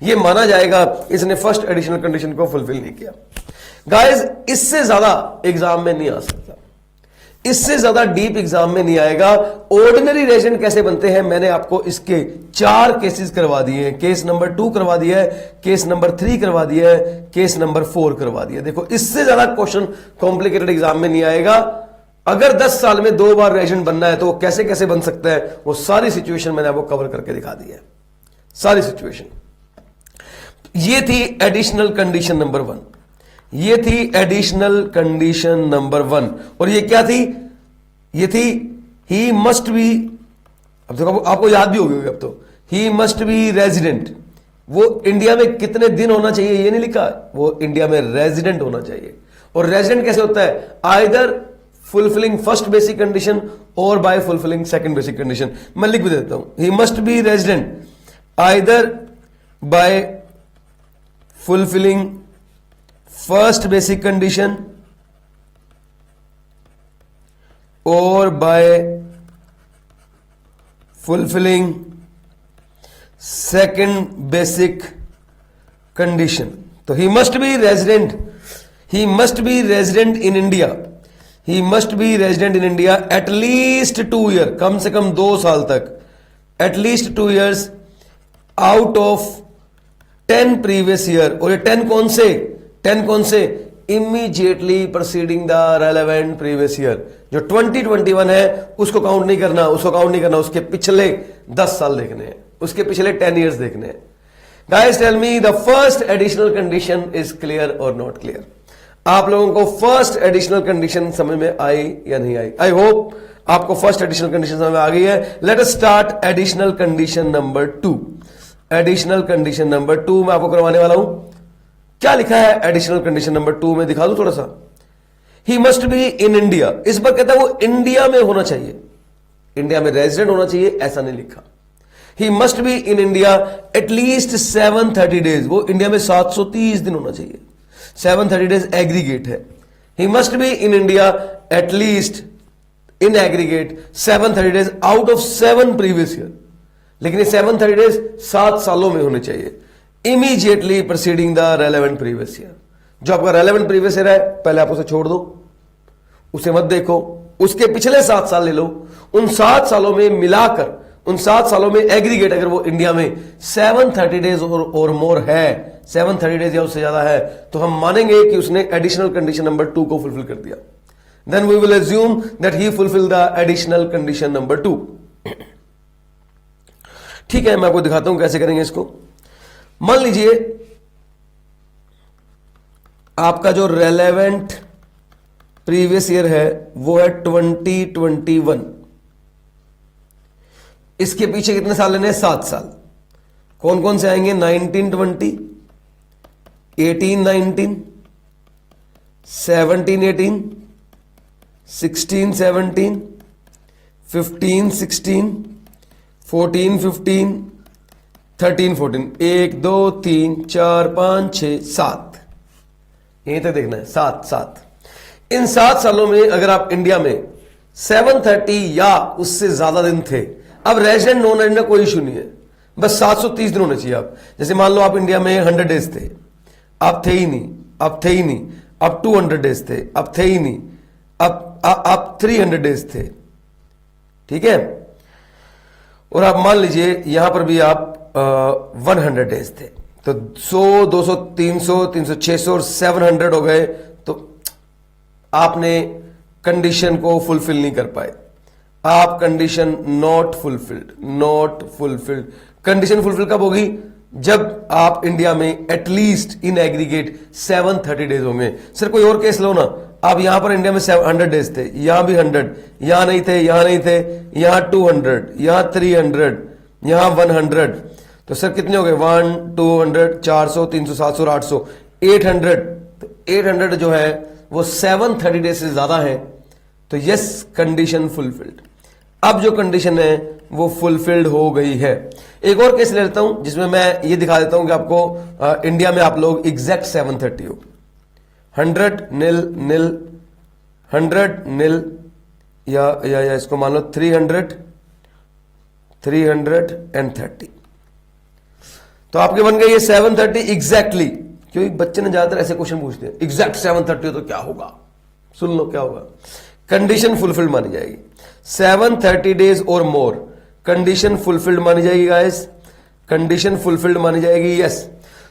ये माना जाएगा इसने फर्स्ट एडिशनल कंडीशन को फुलफिल नहीं किया। गाइस इससे ज्यादा एग्जाम में नहीं आ सकता, इससे ज्यादा डीप एग्जाम में नहीं आएगा। ऑर्डिनरी रेजिडेंट कैसे बनते हैं मैंने आपको इसके 4 केसेस करवा दिए हैं। केस नंबर 2 करवा दिया है, केस नंबर 3 करवा दिया है, केस नंबर 4 करवा दिया। देखो इससे ज्यादा क्वेश्चन कॉम्प्लिकेटेड एग्जाम में नहीं आएगा। अगर 10 साल में 2 बार रेजिडेंट बनना है तो वो कैसे कैसे बन सकता है, वो सारी सिचुएशन मैंने आपको कवर करके दिखा दी है, सारी सिचुएशन। ये थी एडिशनल कंडीशन नंबर 1, ये थी एडिशनल कंडीशन नंबर 1। और ये क्या थी? ये थी ही मस्ट बी, अब देखो आपको याद भी होगी अब तो, ही मस्ट बी रेजिडेंट। वो इंडिया में कितने दिन होना चाहिए ये नहीं लिखा, वो इंडिया में रेजिडेंट होना चाहिए। और रेजिडेंट कैसे होता है? Either fulfilling first basic condition और by fulfilling second basic condition. मैं लिख भी देता हूं, he must be resident either by fulfilling first basic condition और by fulfilling second basic condition. तो he must be resident, he must be resident in India, he must be resident in India at least 2 year, कम से कम 2 साल तक, at least 2 years out of 10 previous year. और ये 10 कौन से? 10 कौन से? Immediately proceeding the relevant previous year. जो 2021 है उसको काउंट नहीं करना, उसको काउंट नहीं करना, उसके पिछले 10 साल देखने हैं, उसके पिछले 10 ईयर्स देखने हैं। Guys tell me the first additional condition is clear और नॉट क्लियर? आप लोगों को फर्स्ट एडिशनल कंडीशन समझ में आई या नहीं आई? आई होप आपको फर्स्ट एडिशनल कंडीशन समझ में आ गई है। Let us start additional condition number 2। Additional condition number 2 मैं आपको करवाने वाला हूं। क्या लिखा है एडिशनल कंडीशन नंबर 2 में? दिखा दूं थोड़ा सा। ही मस्ट बी इन इंडिया, इस पर कहता है वो इंडिया में होना चाहिए, इंडिया में रेजिडेंट होना चाहिए, ऐसा नहीं लिखा। ही must be in India at least 730 days, वो इंडिया में 730 दिन होना चाहिए। 730 डेज एग्रीगेट है। ही must be in India at least in aggregate 730 days out of 7 previous year. लेकिन ये 730 डेज 7 सालों में होने चाहिए। Immediately proceeding the relevant previous year. जो आपका रेलेवेंट प्रीवियस ईयर है पहले आप उसे छोड़ दो, उसे मत देखो, उसके पिछले 7 साल ले लो। उन 7 सालों में मिलाकर, उन 7 सालों में एग्रीगेट अगर वो इंडिया में 730 डेज और मोर है, 730 डेज या उससे ज्यादा है, तो हम मानेंगे कि उसने एडिशनल कंडीशन नंबर 2 को फुलफिल कर दिया। Then we will assume that he fulfil the additional condition number 2। ठीक है, मैं आपको दिखाता हूं कैसे करेंगे इसको। मान लीजिए आपका जो रेलेवेंट प्रीवियस ईयर है वो है 2021। इसके पीछे कितने साल लेने हैं? 7 साल। कौन कौन से आएंगे? 1920, 1819, 1718, 1617, 1516, 1415, 1314। 1 2 3 4 5 6 7, यहीं तक देखना है। 7 इन 7 सालों में अगर आप इंडिया में 730 या उससे ज्यादा दिन थे, अब रेजिडेंट नॉन रेजिडेंट कोई इशू नहीं है, बस 730 दिन होने चाहिए आप। जैसे मान लो आप इंडिया में 100 डेज थे, आप थे ही नहीं, अब थे ही नहीं, अब 200 डेज थे, अब थे ही नहीं, अब 300 डेज थे, ठीक है। और आप मान लीजिए यहां पर भी आप 100 डेज थे, तो 100, 200, 300, 300, 600 और 700 हो गए, तो आपने कंडीशन को फुलफिल नहीं कर पाए। आप condition not fulfilled, not fulfilled. Condition fulfil कब होगी? जब आप इंडिया में एटलीस्ट इन एग्रीगेट 730 डेज होंगे। सर कोई और केस लो ना, आप यहां पर इंडिया में 100 डेज थे, यहां भी 100, यहां नहीं थे, यहां नहीं थे, यहां 200, यहां 300, यहां 100, तो सर कितने हो गए? 1, 200, 400, 300, 700, 800, 800। तो 800 जो है वो 730 डेज से ज्यादा है, तो यस कंडीशन फुलफिल्ड। अब जो कंडीशन है वो फुलफिल्ड हो गई है। एक और केस ले लेता हूं जिसमें मैं ये दिखा देता हूं कि आपको इंडिया में आप लोग एग्जैक्ट 730 हो। 100 नील नील, 100 नील, या इसको मान लो 300 एंड 30, तो आपके बन गए ये 730 एग्जैक्टली। क्योंकि बच्चे ने ज्यादातर ऐसे क्वेश्चन पूछते हैं, एग्जैक्ट 730 हो तो क्या होगा? सुन लो क्या होगा। कंडीशन फुलफिल्ड मानी जाएगी। 730 डेज और मोर, कंडीशन फुलफिल्ड मानी जाएगी गाइस, कंडीशन फुलफिल्ड मानी जाएगी, यस।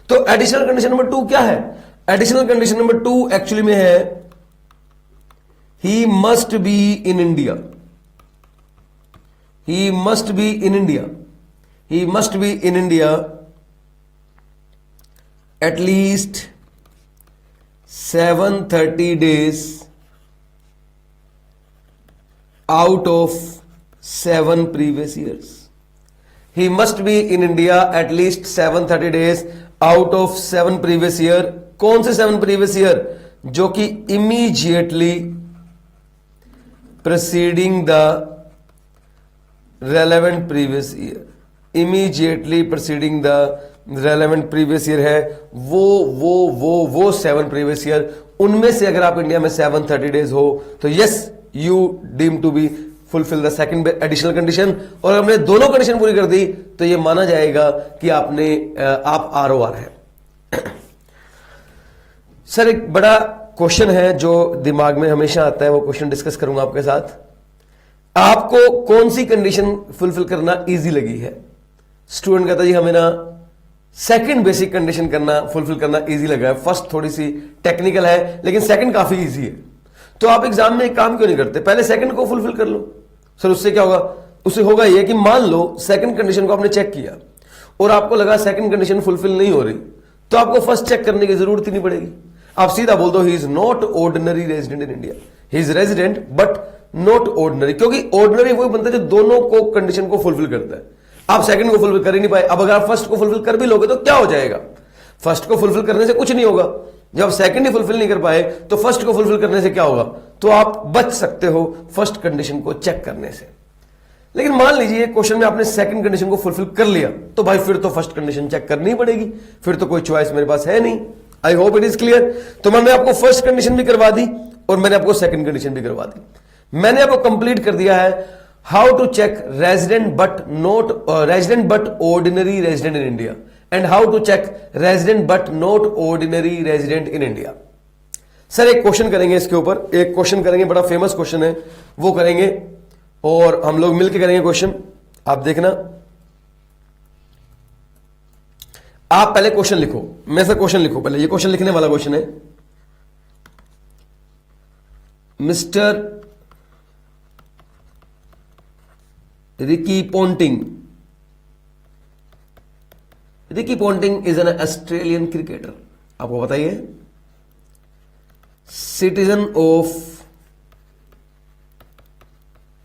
तो एडिशनल कंडीशन नंबर 2 क्या है? एडिशनल कंडीशन नंबर 2 एक्चुअली में है ही must be in India, he must be in India, he must be in India at least 730 days out of 7 previous years. He must be in India at least 730 days out of 7 previous year. कौन से 7 previous year? जो कि immediately preceding the relevant previous year, immediately preceding the relevant previous year है, वो 7 previous year, उनमें से अगर आप इंडिया में 730 डेज हो तो yes you deem to be fulfil the second additional condition. और हमने दोनों कंडीशन पूरी कर दी तो ये माना जाएगा कि आप ROR है। सर एक बड़ा क्वेश्चन है जो दिमाग में हमेशा आता है, वो क्वेश्चन डिस्कस करूंगा आपके साथ। आपको कौन सी कंडीशन फुलफिल करना इजी लगी है? स्टूडेंट कहता जी हमें ना सेकंड बेसिक कंडीशन करना फुलफिल करना इजी लगा है, फर्स्ट थोड़ी सी टेक्निकल है लेकिन सेकंड काफी इजी है। तो आप एग्जाम में एक काम क्यों नहीं करते, पहले सेकंड को फुलफिल कर लो। सर उससे क्या होगा? उससे होगा ये कि मान लो सेकंड कंडीशन को आपने चेक किया और आपको लगा सेकंड कंडीशन फुलफिल नहीं हो रही, तो आपको फर्स्ट चेक करने की जरूरत ही नहीं पड़ेगी। आप सीधा बोल दो he is not ordinary resident in India, he is resident but not ordinary, क्योंकि ऑर्डिनरी वही बनता है जो दोनों को कंडीशन को फुलफिल करता है। आप सेकंड को फुलफिल कर ही नहीं पाए, अब अगर आप फर्स्ट को फुलफिल कर भी लोगे तो क्या हो जाएगा? फर्स्ट को फुलफिल करने से कुछ नहीं होगा। जब आप सेकंड ही फुलफिल नहीं कर पाए तो फर्स्ट को फुलफिल करने से क्या होगा? तो आप बच सकते हो फर्स्ट कंडीशन को चेक करने से। लेकिन मान लीजिए क्वेश्चन में आपने सेकंड कंडीशन को फुलफिल कर लिया तो भाई फिर तो फर्स्ट कंडीशन चेक करनी पड़ेगी, फिर तो कोई चॉइस मेरे पास है नहीं। I hope it is clear. तो मैंने आपको फर्स्ट कंडीशन भी करवा दी और मैंने आपको सेकंड कंडीशन भी करवा दी। मैंने आपको कंप्लीट कर दिया है how to check resident but ordinary resident in India and how to check resident but not ordinary resident in India। Sir एक क्वेश्चन करेंगे इसके ऊपर, एक क्वेश्चन करेंगे, बड़ा फेमस क्वेश्चन है, वो करेंगे और हम लोग मिलकर करेंगे क्वेश्चन। आप देखना, आप पहले क्वेश्चन लिखो, मैं से क्वेश्चन लिखो पहले, ये क्वेश्चन लिखने वाला क्वेश्चन है। Mister Ricky Ponting, Ricky Ponting is an Australian cricketer, आपको बताइए, सिटीजन ऑफ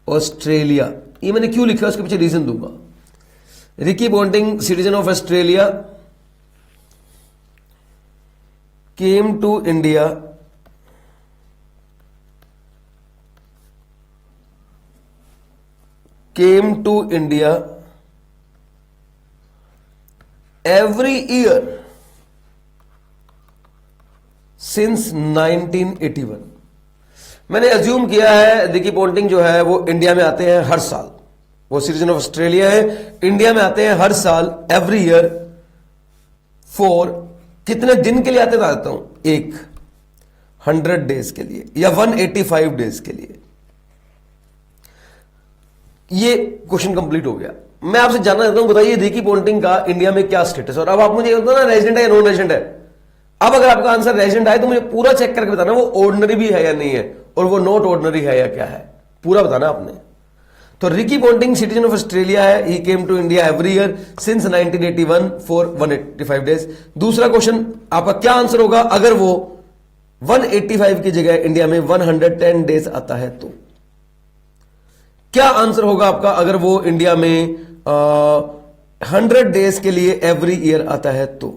ऑस्ट्रेलिया। ये मैंने क्यों लिखा उसके पीछे रीजन दूंगा। Ricky Ponting citizen of Australia came to India every year since 1981। मैंने अज्यूम किया है रिकी पोंटिंग जो है वो इंडिया में आते हैं हर साल, वो सिटीजन ऑफ ऑस्ट्रेलिया है, इंडिया में आते हैं हर साल, एवरी ईयर फॉर कितने दिन के लिए आते रहता हूं? 100 डेज के लिए या 185 डेज के लिए। ये क्वेश्चन कंप्लीट हो गया। मैं आपसे जानना चाहता हूं, बताइए रिकी पोंटिंग का इंडिया में क्या स्टेटस। और अब आप मुझे बताना रेजिडेंट है या नॉन रेजिडेंट है। अब अगर आपका आंसर रेजिडेंट आए तो मुझे पूरा चेक करके बताना वो ऑर्डिनरी भी है या नहीं है और वो नॉट ऑर्डिनरी है या क्या है, पूरा बताना आपने। तो Ricky Ponting citizen of Australia है, he came to India every year since 1981 for 185 days. दूसरा क्वेश्चन आपका क्या आंसर होगा अगर वो 185 की जगह इंडिया में 110 डेज आता है तो? क्या आंसर होगा आपका अगर वो इंडिया में 100 डेज के लिए एवरी ईयर आता है तो?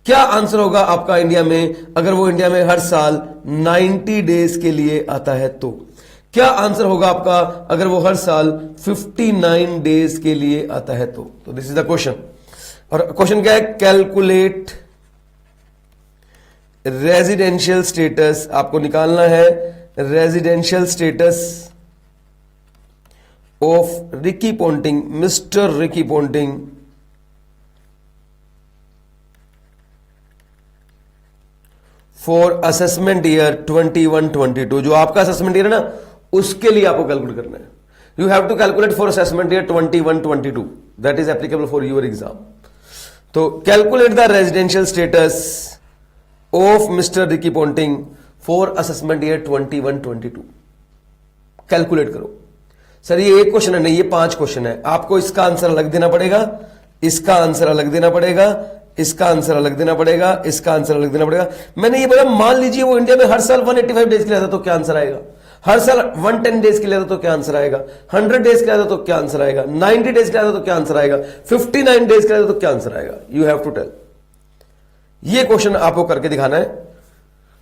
क्या आंसर होगा आपका इंडिया में अगर वो इंडिया में हर साल 90 डेज के लिए आता है तो? क्या आंसर होगा आपका अगर वो हर साल 59 डेज के लिए आता है तो? This is the question. और क्वेश्चन क्या है? कैलकुलेट रेजिडेंशियल स्टेटस, आपको निकालना है residential status of Ricky Ponting, Mister Ricky Ponting for assessment year 21-22, जो आपका असेसमेंट ईयर है ना उसके लिए आपको कैलकुलेट करना है. You have to calculate for assessment year 21-22, that is applicable for your exam. तो calculate the residential status of mister Ricky Ponting for assessment year 21-22. Calculate करो. सर ये एक क्वेश्चन है नहीं, ये 5 क्वेश्चन है. आपको इसका आंसर अलग देना पड़ेगा, इसका आंसर अलग देना पड़ेगा, इसका आंसर अलग देना पड़ेगा, इसका आंसर अलग देना पड़ेगा. मैंने ये बोला मान लीजिए वो इंडिया में हर साल 185 डेज के लिए आता तो क्या आंसर आएगा, हर साल 110 डेज के लिए आता तो क्या आंसर आएगा, 100 डेज के लिए आता तो क्या आंसर आएगा, 90 डेज के लिए आता तो क्या आंसर आएगा, 59 डेज के लिए आता तो क्या आंसर आएगा. You have to tell. ये क्वेश्चन आपको करके दिखाना है.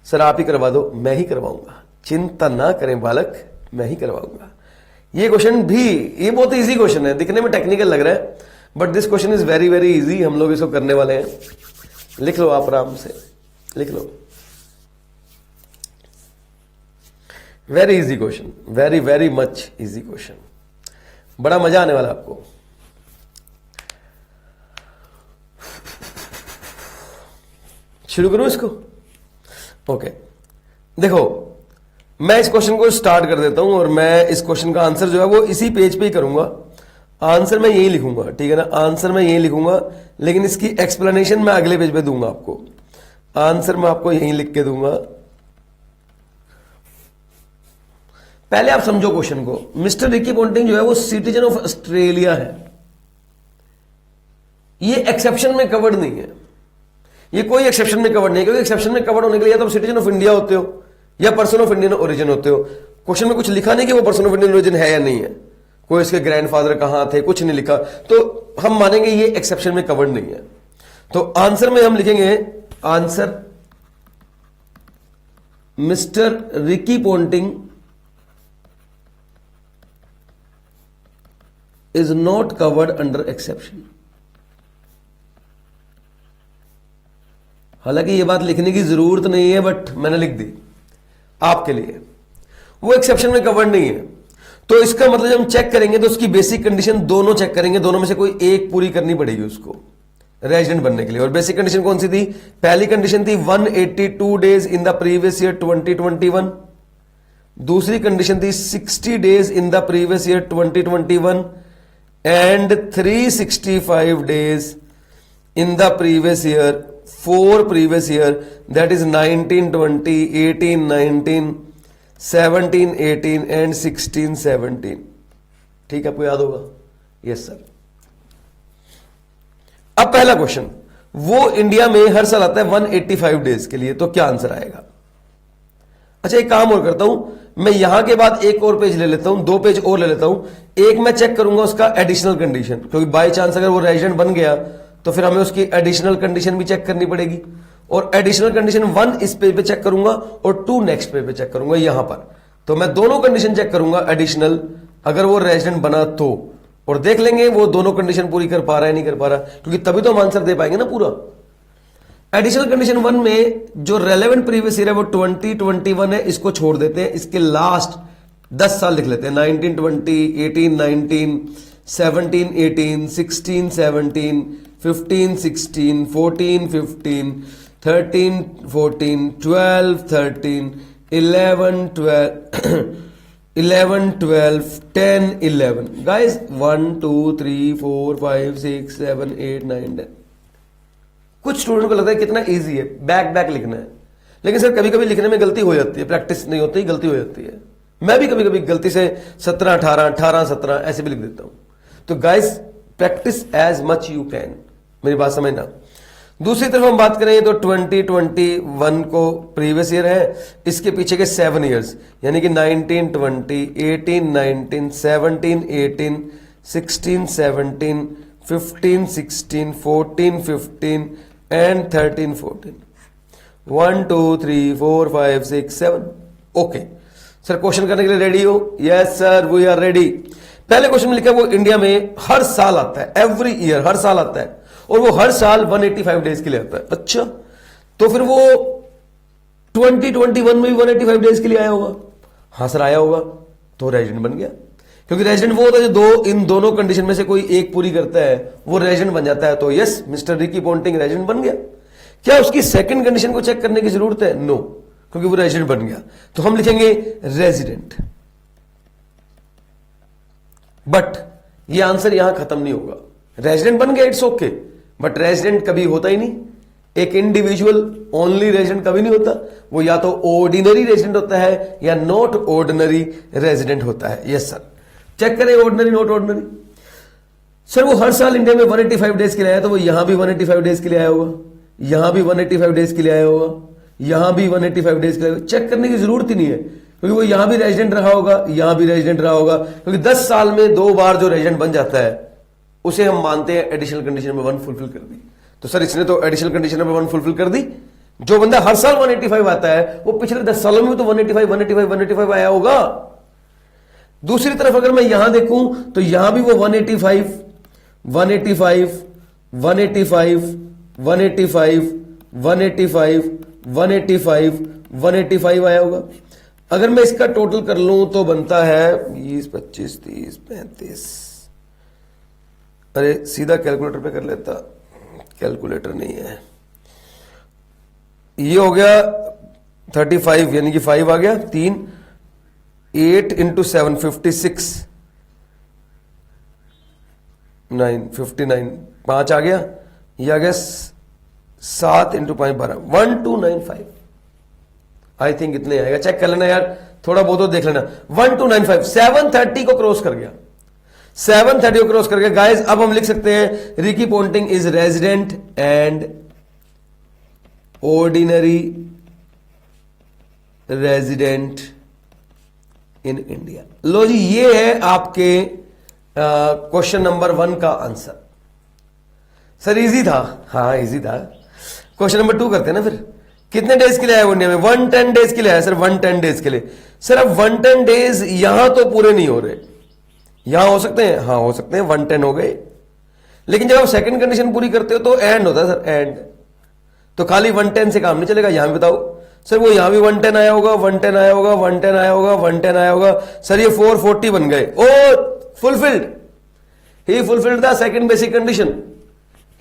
सर आप ही करवा दो, मैं ही करवाऊंगा, चिंता ना करें बालक, मैं ही करवाऊंगा. ये क्वेश्चन भी, ये बहुत इजी क्वेश्चन है, दिखने में टेक्निकल लग रहा है but this question is very very easy. हम लोग इसको करने वाले हैं. लिख लो आप आराम से, लिख लो. Very easy question, very very much easy question. बड़ा मजा आने वाला आपको. शुरू करूं इसको. ओके देखो मैं इस क्वेश्चन को स्टार्ट कर देता हूं और मैं इस क्वेश्चन का आंसर जो है वो इसी पेज पे ही करूंगा. आंसर मैं यही लिखूंगा, ठीक है ना, आंसर मैं यही लिखूंगा, लेकिन इसकी एक्सप्लेनेशन मैं अगले पेज पे दूंगा आपको. आंसर मैं आपको यहीं लिख के दूंगा. पहले आप समझो क्वेश्चन को. मिस्टर रिकी पोंटिंग जो है वो सिटीजन ऑफ ऑस्ट्रेलिया है. ये एक्सेप्शन में कवर्ड नहीं है, ये कोई एक्सेप्शन में कवर्ड नहीं है, क्योंकि एक्सेप्शन में कवर्ड होने के लिए या तो सिटीजन ऑफ इंडिया होते हो या पर्सन ऑफ इंडियन ओरिजिन होते हो. क्वेश्चन में कुछ लिखा नहीं कि वो पर्सन ऑफ इंडियन ओरिजिन है या नहीं है, कोई इसके ग्रैंडफादर कहां थे, कुछ नहीं लिखा, तो हम मानेंगे ये एक्सेप्शन में कवर्ड नहीं है. तो आंसर में हम लिखेंगे answer Mister Ricky Ponting is not covered under exception. हालांकि ये बात लिखने की जरूरत नहीं है बट मैंने लिख दी आपके लिए. वो एक्सेप्शन में कवर्ड नहीं है. तो इसका मतलब जब हम चेक करेंगे तो उसकी बेसिक कंडीशन दोनों चेक करेंगे, दोनों में से कोई एक पूरी करनी पड़ेगी उसको रेजिडेंट बनने के लिए. और बेसिक कंडीशन कौन सी थी? पहली कंडीशन थी 182 days in the previous year 2021. दूसरी कंडीशन थी 60 days in the previous year 2021 and 365 days in the previous year, 4 previous year, that is 19, 20, 18, 19, 17, 18 and 16, 17. ठीक है, आपको याद होगा. Yes sir. अब पहला क्वेश्चन, वो इंडिया में हर साल आता है 185 डेज के लिए, तो क्या आंसर आएगा? अच्छा एक काम और करता हूं, मैं यहां के बाद एक और पेज ले लेता हूं, 2 पेज और ले लेता हूं. एक मैं चेक करूंगा उसका एडिशनल कंडीशन, क्योंकि बाय चांस अगर वो रेजिडेंट बन गया तो फिर हमें उसकी एडिशनल कंडीशन भी चेक करनी पड़ेगी. और एडिशनल कंडीशन 1 इस पेज पे चेक करूंगा और 2 नेक्स्ट पेज पे चेक करूंगा यहां पर. तो मैं दोनों कंडीशन चेक करूंगा एडिशनल, अगर वो रेजिडेंट बना तो, और देख लेंगे वो दोनों कंडीशन पूरी कर पा रहा है नहीं कर पा रहा, क्योंकि तभी तो हम आंसर दे पाएंगे ना पूरा. एडिशनल कंडीशन 1 में जो रेलेवेंट प्रीवियस ईयर है वो 2021 है, इसको छोड़ देते हैं, इसके लास्ट 10 साल लिख लेते हैं. 19, 20, 18, 19, 17, 18, 16, 17, 15, 16, 14, 15, 13, 14, 12, 13, 11, 12, 11, 12, 10, 11. Guys, 1, 2, 3, 4, 5, 6, 7, 8, 9, 10. कुछ स्टूडेंट को लगता है कितना इजी है, बैक लिखना है, लेकिन सर कभी कभी लिखने में गलती हो जाती है, प्रैक्टिस नहीं होती, गलती हो जाती है. मैं भी कभी कभी गलती से 17, 18, 18, 17 ऐसे भी लिख देता हूं. तो guys practice as much you can, मेरी बात समझना. दूसरी तरफ हम बात करें तो 2021 को प्रीवियस ईयर है, इसके पीछे के 7 इयर्स यानी कि 19, 20, 18, 19, 17, 18, 16, 17, 15, 16, 14, 15 एंड 13, 14. 1, 2, 3, 4, 5, 6, 7. ओके सर, क्वेश्चन करने के लिए रेडी हो? Yes sir, we are ready. पहले क्वेश्चन में लिखा है वो इंडिया में हर साल आता है, एवरी ईयर, हर साल आता है, और वो हर साल 185 डेज के लिए आता है. अच्छा, तो फिर वो 2021 में भी 185 डेज के लिए आया होगा? हाँ सर आया होगा, तो रेजिडेंट बन गया. क्योंकि रेजिडेंट वो होता है जो इन दोनों कंडीशन में से कोई एक पूरी करता है, वो रेजिडेंट बन जाता है. तो yes, Mister Ricky Ponting resident बन गया. क्या उसकी सेकंड कंडीशन को चेक करने की जरूरत है? नो, क्योंकि वो रेजिडेंट बन गया। तो हम लिखेंगे रेजिडेंट। बट ये आंसर यहां खत्म नहीं होगा। रेजिडेंट बन गया, इट्स ओके, बट रेजिडेंट कभी होता ही नहीं। एक इंडिविजुअल ओनली रेजिडेंट कभी नहीं होता। वो या तो ऑर्डिनरी रेजिडेंट होता है या नॉट ऑर्डिनरी रेजिडेंट होता है। यस सर, चेक करें ऑर्डिनरी नॉट ऑर्डिनरी। सर वो हर साल इंडिया में 185 डेज के लिए आया, तो वो यहां भी 185 डेज के लिए आया होगा, यहां भी 185 डेज के लिए आया होगा, यहां भी 185 डेज के लिए। चेक करने की जरूरत ही नहीं है, क्योंकि वो यहां भी रेजिडेंट रहा होगा, यहां भी रेजिडेंट रहा होगा। क्योंकि 10 साल में 2 बार जो रेजिडेंट बन जाता है उसे हम मानते हैं एडिशनल कंडीशन नंबर 1 फुलफिल कर दी। तो सर इसने तो एडिशनल कंडीशन नंबर 1 फुलफिल कर दी। जो बंदा हर साल 185 आता है वो पिछले 10 सालों में तो 185 आया होगा। दूसरी तरफ अगर मैं यहां देखूं तो यहां भी वो 185 आया होगा। अगर मैं इसका टोटल कर लूं तो बनता है 20, 25, 30, 35। अरे सीधा कैलकुलेटर पे कर लेता, कैलकुलेटर नहीं है। ये हो गया 35, यानी कि 5 आ गया, 3, 8 × 7 56, 9 59, 5 आ गया, ये आ गया 7 × 5 12, 1295। आई थिंक इतने आएगा, चेक कर लेना यार, थोड़ा बहुत तो देख लेना। 1295 730 को क्रॉस कर गया, 730 को क्रॉस कर गया गाइस। अब हम लिख सकते हैं Ricky Ponting is resident and ordinary resident in India. लो जी, ये है आपके क्वेश्चन नंबर 1 का आंसर। सर इजी था? हाँ इजी था। क्वेश्चन नंबर 2 करते हैं ना फिर। कितने डेज के लिए आया वो इंडिया में? 110 डेज के लिए आया सर, 110 डेज के लिए। सर अब 110 डेज यहां तो पूरे नहीं हो रहे, यहां हो सकते हैं, हाँ हो सकते हैं, 110 हो गए। लेकिन जब आप सेकंड कंडीशन पूरी करते हो तो एंड होता है सर, एंड। तो खाली 110 से काम नहीं चलेगा। यहां भी बताओ सर, वो यहां भी 110 आया होगा, 110 आया होगा, 110 आया होगा, 110 आया होगा। सर ये 440 बन गए। Oh fulfilled, he fulfilled the second basic condition,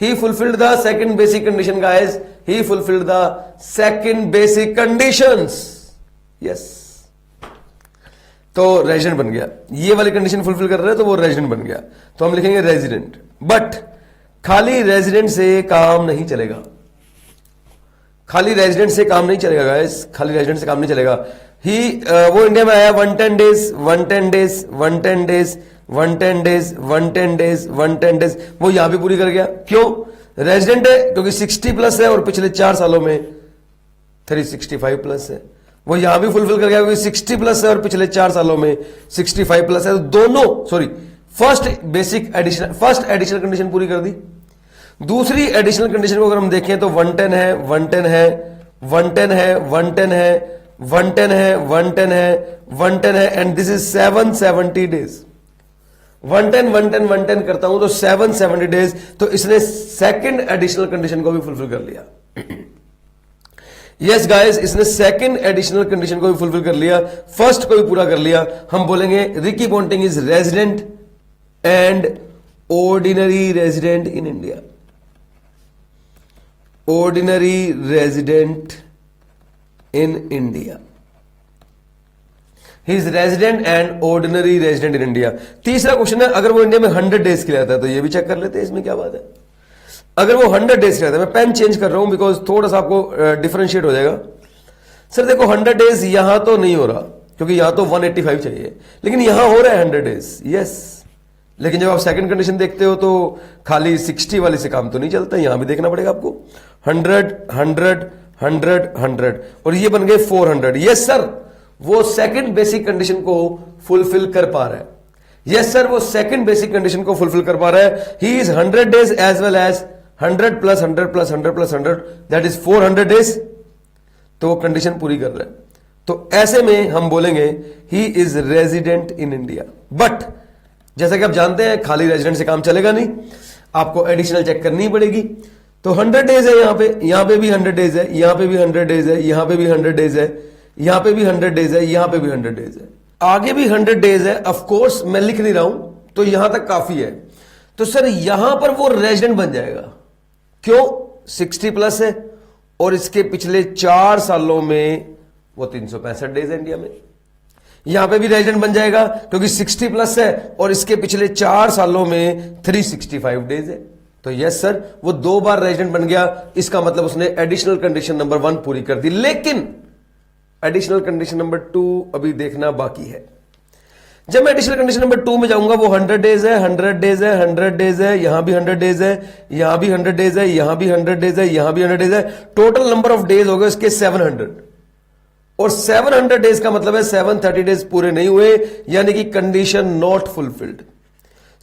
he fulfilled the second basic condition guys, he fulfilled the second basic conditions, yes। तो रेजिडेंट बन गया, ये वाली कंडीशन फुलफिल कर रहे हैं तो वो रेजिडेंट बन गया। तो हम लिखेंगे रेजिडेंट। बट खाली रेजिडेंट से काम नहीं चलेगा, खाली रेजिडेंट से काम नहीं चलेगा गाइस, खाली रेजिडेंट से काम नहीं चलेगा। ही वो इंडिया में आया 110 days, 110 days, 110 days, 110 days, 110 days, 110 days, वो यहां भी पूरी कर गया। क्यों? रेजिडेंट है, क्योंकि 60 प्लस है और पिछले 4 सालों में 365 प्लस है। वो यहां भी फुलफिल कर गया, क्योंकि 60 प्लस है और पिछले 4 सालों में 65 प्लस है। तो दोनों फर्स्ट एडिशनल कंडीशन पूरी कर दी। दूसरी एडिशनल कंडीशन को अगर हम देखें तो 110 है, 110 है, 110 है, 110 है, 110 है, 110 है, 110 है, एंड दिस इज 770 डेज। 110 110 110 करता हूं तो 770 डेज। तो इसने सेकंड एडिशनल कंडीशन को भी फुलफिल कर लिया। यस गाइस, इसने सेकंड एडिशनल कंडीशन को भी फुलफिल कर लिया, फर्स्ट को भी पूरा कर लिया। हम बोलेंगे Ricky Ponting is resident and ordinary resident in India, ordinary resident in India. He is resident and ordinary resident in India. तीसरा क्वेश्चन है, अगर वो इंडिया में 100 डेज के लिए आता है तो ये भी चेक कर लेते हैं, इसमें क्या बात है। अगर वो 100 डेज के लिए आता है, मैं पेन चेंज कर रहा हूं बिकॉज थोड़ा सा आपको डिफरेंशिएट हो जाएगा। सर देखो 100 डेज यहां तो नहीं हो रहा, क्योंकि यहां तो 185 चाहिए, लेकिन यहां हो रहा है 100 डेज, यस। लेकिन जब आप सेकंड कंडीशन देखते हो तो खाली 60 वाले से काम तो नहीं चलता, यहां भी देखना पड़ेगा आपको। 100 100 100 100 और ये बन गए 400। यस सर, वो सेकंड बेसिक कंडीशन को फुलफिल कर पा रहा है। यस सर, वो सेकंड बेसिक कंडीशन को फुलफिल कर पा रहा है। He is 100 days as well as 100 plus 100 plus 100 plus 100, that is 400 days. तो वो कंडीशन पूरी कर रहा है। तो ऐसे में हम बोलेंगे ही is resident in India. But जैसा कि आप जानते हैं खाली रेजिडेंट से काम चलेगा नहीं, आपको एडिशनल चेक करनी पड़ेगी। तो 100 डेज है यहां पे भी 100 डेज है, यहां पे भी 100 डेज है, यहां पे भी 100 डेज है, यहां पे भी 100 डेज है, यहां पे भी 100 डेज है, आगे भी 100 डेज है। ऑफ कोर्स मैं लिख नहीं रहा हूं, तो यहां तक काफी है। तो सर यहां पर वो रेजिडेंट बन जाएगा। क्यों? 60 प्लस है और इसके पिछले 4 सालों में वो 365 डेज है इंडिया में। यहां पे भी रेजिडेंट बन जाएगा क्योंकि 60 प्लस है और इसके पिछले 4 सालों में 365 डेज है। तो यस सर, वो 2 बार रेजिडेंट बन गया, इसका मतलब उसने एडिशनल कंडीशन नंबर 1 पूरी कर दी। लेकिन एडिशनल कंडीशन नंबर 2 अभी देखना बाकी है। जब मैं एडिशनल कंडीशन नंबर 2 में जाऊंगा, वो 100 डेज है, 100 डेज है, 100 डेज है, यहां भी 100 डेज है, यहां भी 100 डेज है, यहां भी 100 डेज है, यहां भी 100 डेज है। टोटल नंबर ऑफ डेज हो गए उसके 700। और 700 डेज का मतलब है 730 डेज पूरे नहीं हुए, यानी कि condition not fulfilled.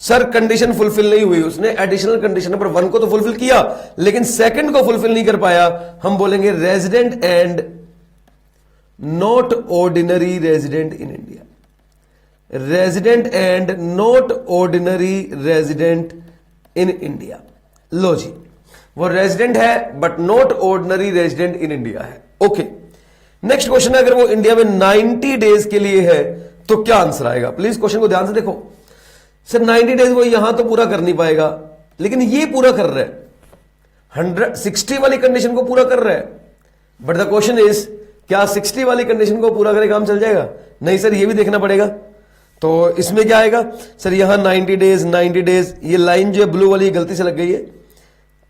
Sir condition fulfil नहीं हुई, उसने एडिशनल कंडीशन नंबर 1 को तो फुलफिल किया लेकिन सेकंड को फुलफिल नहीं कर पाया। हम बोलेंगे resident and not ordinary resident in India. Resident and not ordinary resident in India. लो जी, वो रेजिडेंट है but not ordinary resident in India है। ओके, नेक्स्ट क्वेश्चन है, अगर वो इंडिया में 90 डेज के लिए है तो क्या आंसर आएगा? प्लीज क्वेश्चन को ध्यान से देखो। सर 90 डेज वो यहां तो पूरा कर नहीं पाएगा, लेकिन ये पूरा कर रहा है, 160 वाली कंडीशन को पूरा कर रहा है। बट द क्वेश्चन इज, क्या 60 वाली कंडीशन को पूरा करे काम चल जाएगा? नहीं सर, ये भी देखना पड़ेगा। तो इसमें क्या आएगा? सर यहां 90 डेज 90 डेज, ये लाइन जो है ब्लू वाली गलती से लग गई है,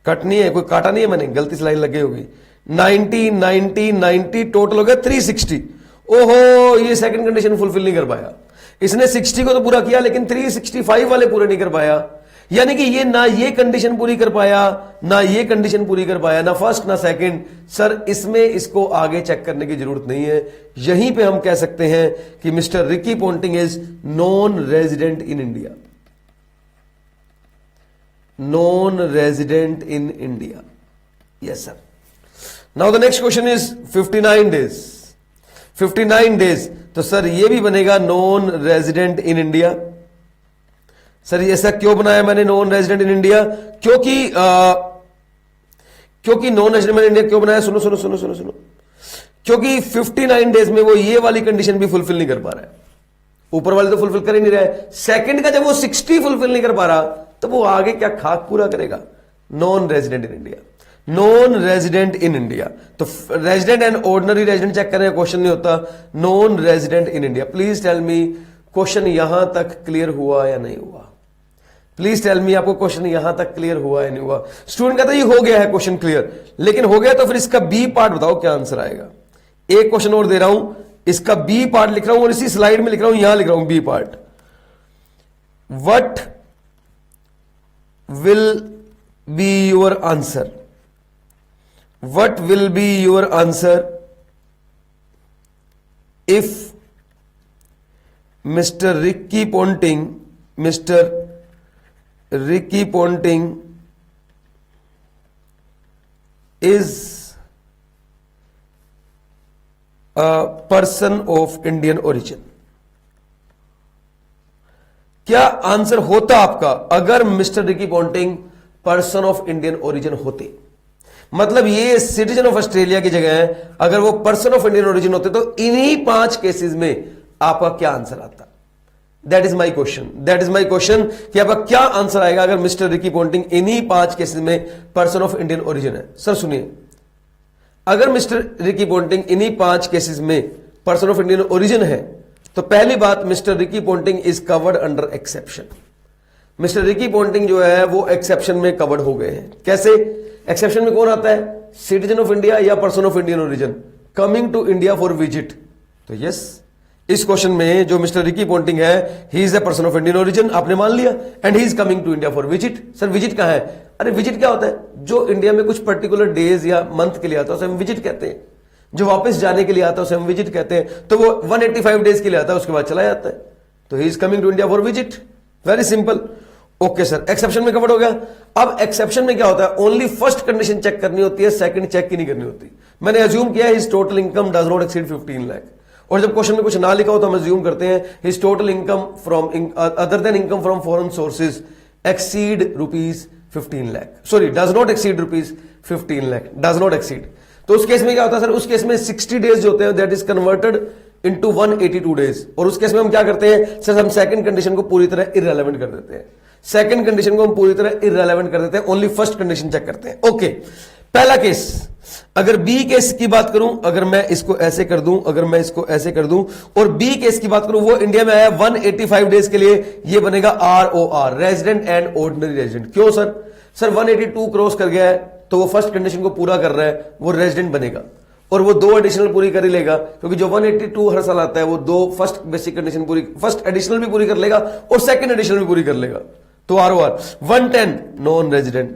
कट नहीं है, कोई काटा नहीं है मैंने, गलती से लाइन लग गई होगी। 90 90 90 टोटल हो गया 360। ओहो, ये सेकंड कंडीशन फुलफिल नहीं कर पाया। इसने 60 को तो पूरा किया लेकिन 365 वाले पूरे नहीं कर पाया, यानी कि ये ना ये कंडीशन पूरी कर पाया, ना ये कंडीशन पूरी कर पाया, ना फर्स्ट ना सेकंड। सर इसमें इसको आगे चेक करने की जरूरत नहीं है, यहीं पे हम कह सकते हैं कि Mister Ricky Ponting is non resident in India. Non resident in India, yes sir. Now the next question is 59 days. 59 days, तो सर ये भी बनेगा non resident in India. Sir ऐसा क्यों बनाया मैंने नॉन रेजिडेंट इन इंडिया? क्योंकि non resident in India क्यों बनाया? सुनो सुनो सुनो सुनो सुनो, क्योंकि 59 डेज में वो ये वाली कंडीशन भी फुलफिल नहीं कर पा रहा है। ऊपर वाले तो फुलफिल कर ही नहीं रहा है, सेकंड का जब वो 60 फुलफिल नहीं कर पा रहा तो वो आगे क्या खाक पूरा करेगा? Non resident in India. Non resident in India, तो resident and ordinary resident check करने का क्वेश्चन नहीं होता, non resident in India. Please tell me question यहां तक क्लियर हुआ या नहीं हुआ? प्लीज टेल मी आपको क्वेश्चन यहां तक क्लियर हुआ या नहीं हुआ? स्टूडेंट कहता है ये हो गया है क्वेश्चन क्लियर, लेकिन हो गया तो फिर इसका बी पार्ट बताओ क्या आंसर आएगा। एक क्वेश्चन और दे रहा हूं, इसका बी पार्ट लिख रहा हूं और इसी स्लाइड में लिख रहा हूं, यहां लिख रहा हूं B part. What will be your answer? What will be your answer if Mr. Ricky Ponting is a person of Indian origin? क्या आंसर होता आपका अगर mister Ricky Ponting person of Indian origin होते? मतलब ये सिटीजन ऑफ ऑस्ट्रेलिया की जगह है, अगर वो पर्सन ऑफ इंडियन ओरिजिन होते तो इन्हीं 5 केसेस में आपका क्या आंसर आता? That is my question, that is my question कि आपका क्या आंसर आएगा अगर मिस्टर रिकी पॉन्टिंग इन्हीं 5 केसेस में पर्सन ऑफ इंडियन ओरिजिन है। सर सुनिए, अगर मिस्टर रिकी पॉन्टिंग इन्हीं 5 केसेस में पर्सन ऑफ इंडियन ओरिजिन है तो पहली बात, mister Ricky Ponting is covered under exception. Mister Ricky Ponting जो है वो एक्सेप्शन में कवर्ड हो गए हैं। कैसे एक्सेप्शन में? कौन आता है? सिटीजन ऑफ इंडिया या person of Indian origin coming to India for visit. तो यस, इस क्वेश्चन में जो मिस्टर रिकी पॉन्टिंग है, he is a person of Indian origin, आपने मान लिया, and he is coming to India for visit. Sir visit कहां है? अरे विजिट क्या होता है? जो इंडिया में कुछ पर्टिकुलर डेज या मंथ के लिए आता है उसे हम विजिट कहते हैं, जो वापस जाने के लिए आता है उसे हम विजिट कहते हैं। तो वो 185 डेज के लिए आता है, उसके बाद चला जाता है, तो he is coming to India for visit. Very simple. Okay sir, exception में कवर हो गया। अब एक्सेप्शन में क्या होता है? ओनली फर्स्ट कंडीशन चेक करनी होती है, सेकंड चेक ही नहीं करनी होती। मैंने अज्यूम किया his total income does not exceed 15 lakh, और जब क्वेश्चन में कुछ ना लिखा हो तो हम अज्यूम करते हैं his total income from other than income from foreign sources exceed rupees 15 lakh, sorry does not exceed rupees 15 lakh, does not exceed. तो उस केस में क्या होता है सर? उस केस में 60 डेज जो होते हैं that is converted into 182 days, और उस केस में हम क्या करते हैं सर? हम सेकंड कंडीशन को पूरी तरह इररेलेवेंट कर देते हैं। सेकंड कंडीशन को हम पूरी तरह इररेलेवेंट कर देते हैं, ओनली फर्स्ट कंडीशन चेक करते हैं। ओके, पहला केस, अगर बी केस की बात करूं, अगर मैं इसको ऐसे कर दूं, अगर मैं इसको ऐसे कर दूं और बी केस की बात करूं, वो इंडिया में आया 185 डेज के लिए, ये बनेगा ROR, resident and ordinary resident. क्यों सर? सर 182 क्रॉस कर गया है तो वो फर्स्ट कंडीशन को पूरा कर रहा है, वो रेजिडेंट बनेगा और वो 2 एडिशनल पूरी कर ही लेगा, क्योंकि जो 182 हर साल आता है वो 2 फर्स्ट बेसिक कंडीशन पूरी, फर्स्ट एडिशनल भी पूरी कर लेगा और सेकंड एडिशनल भी पूरी कर लेगा। तो ROR 110 non resident,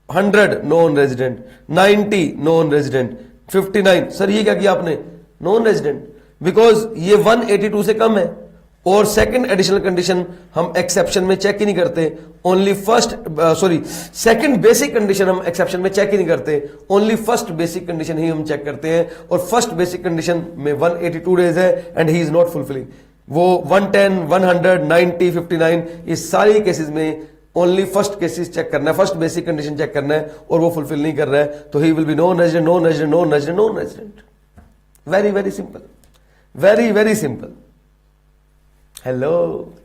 100 non resident, 90 non resident, 59 sir ये क्या किया आपने? नॉन रेजिडेंट, बिकॉज ये 182 से कम है और सेकंड एडिशनल कंडीशन हम एक्सेप्शन में चेक ही नहीं करते, only first second basic condition हम एक्सेप्शन में चेक ही नहीं करते, ओनली फर्स्ट बेसिक कंडीशन ही हम चेक करते हैं और फर्स्ट बेसिक कंडीशन में 182 डेज है and he is not fulfilling. वो 110, 100, 90, 59 इस सारी केसेस में ओनली फर्स्ट केसेस चेक करना है, फर्स्ट बेसिक कंडीशन चेक करना है और वो फुलफिल नहीं कर रहा है तो he will be non resident, non resident, non resident, non resident. Very very simple, very very simple. Hello,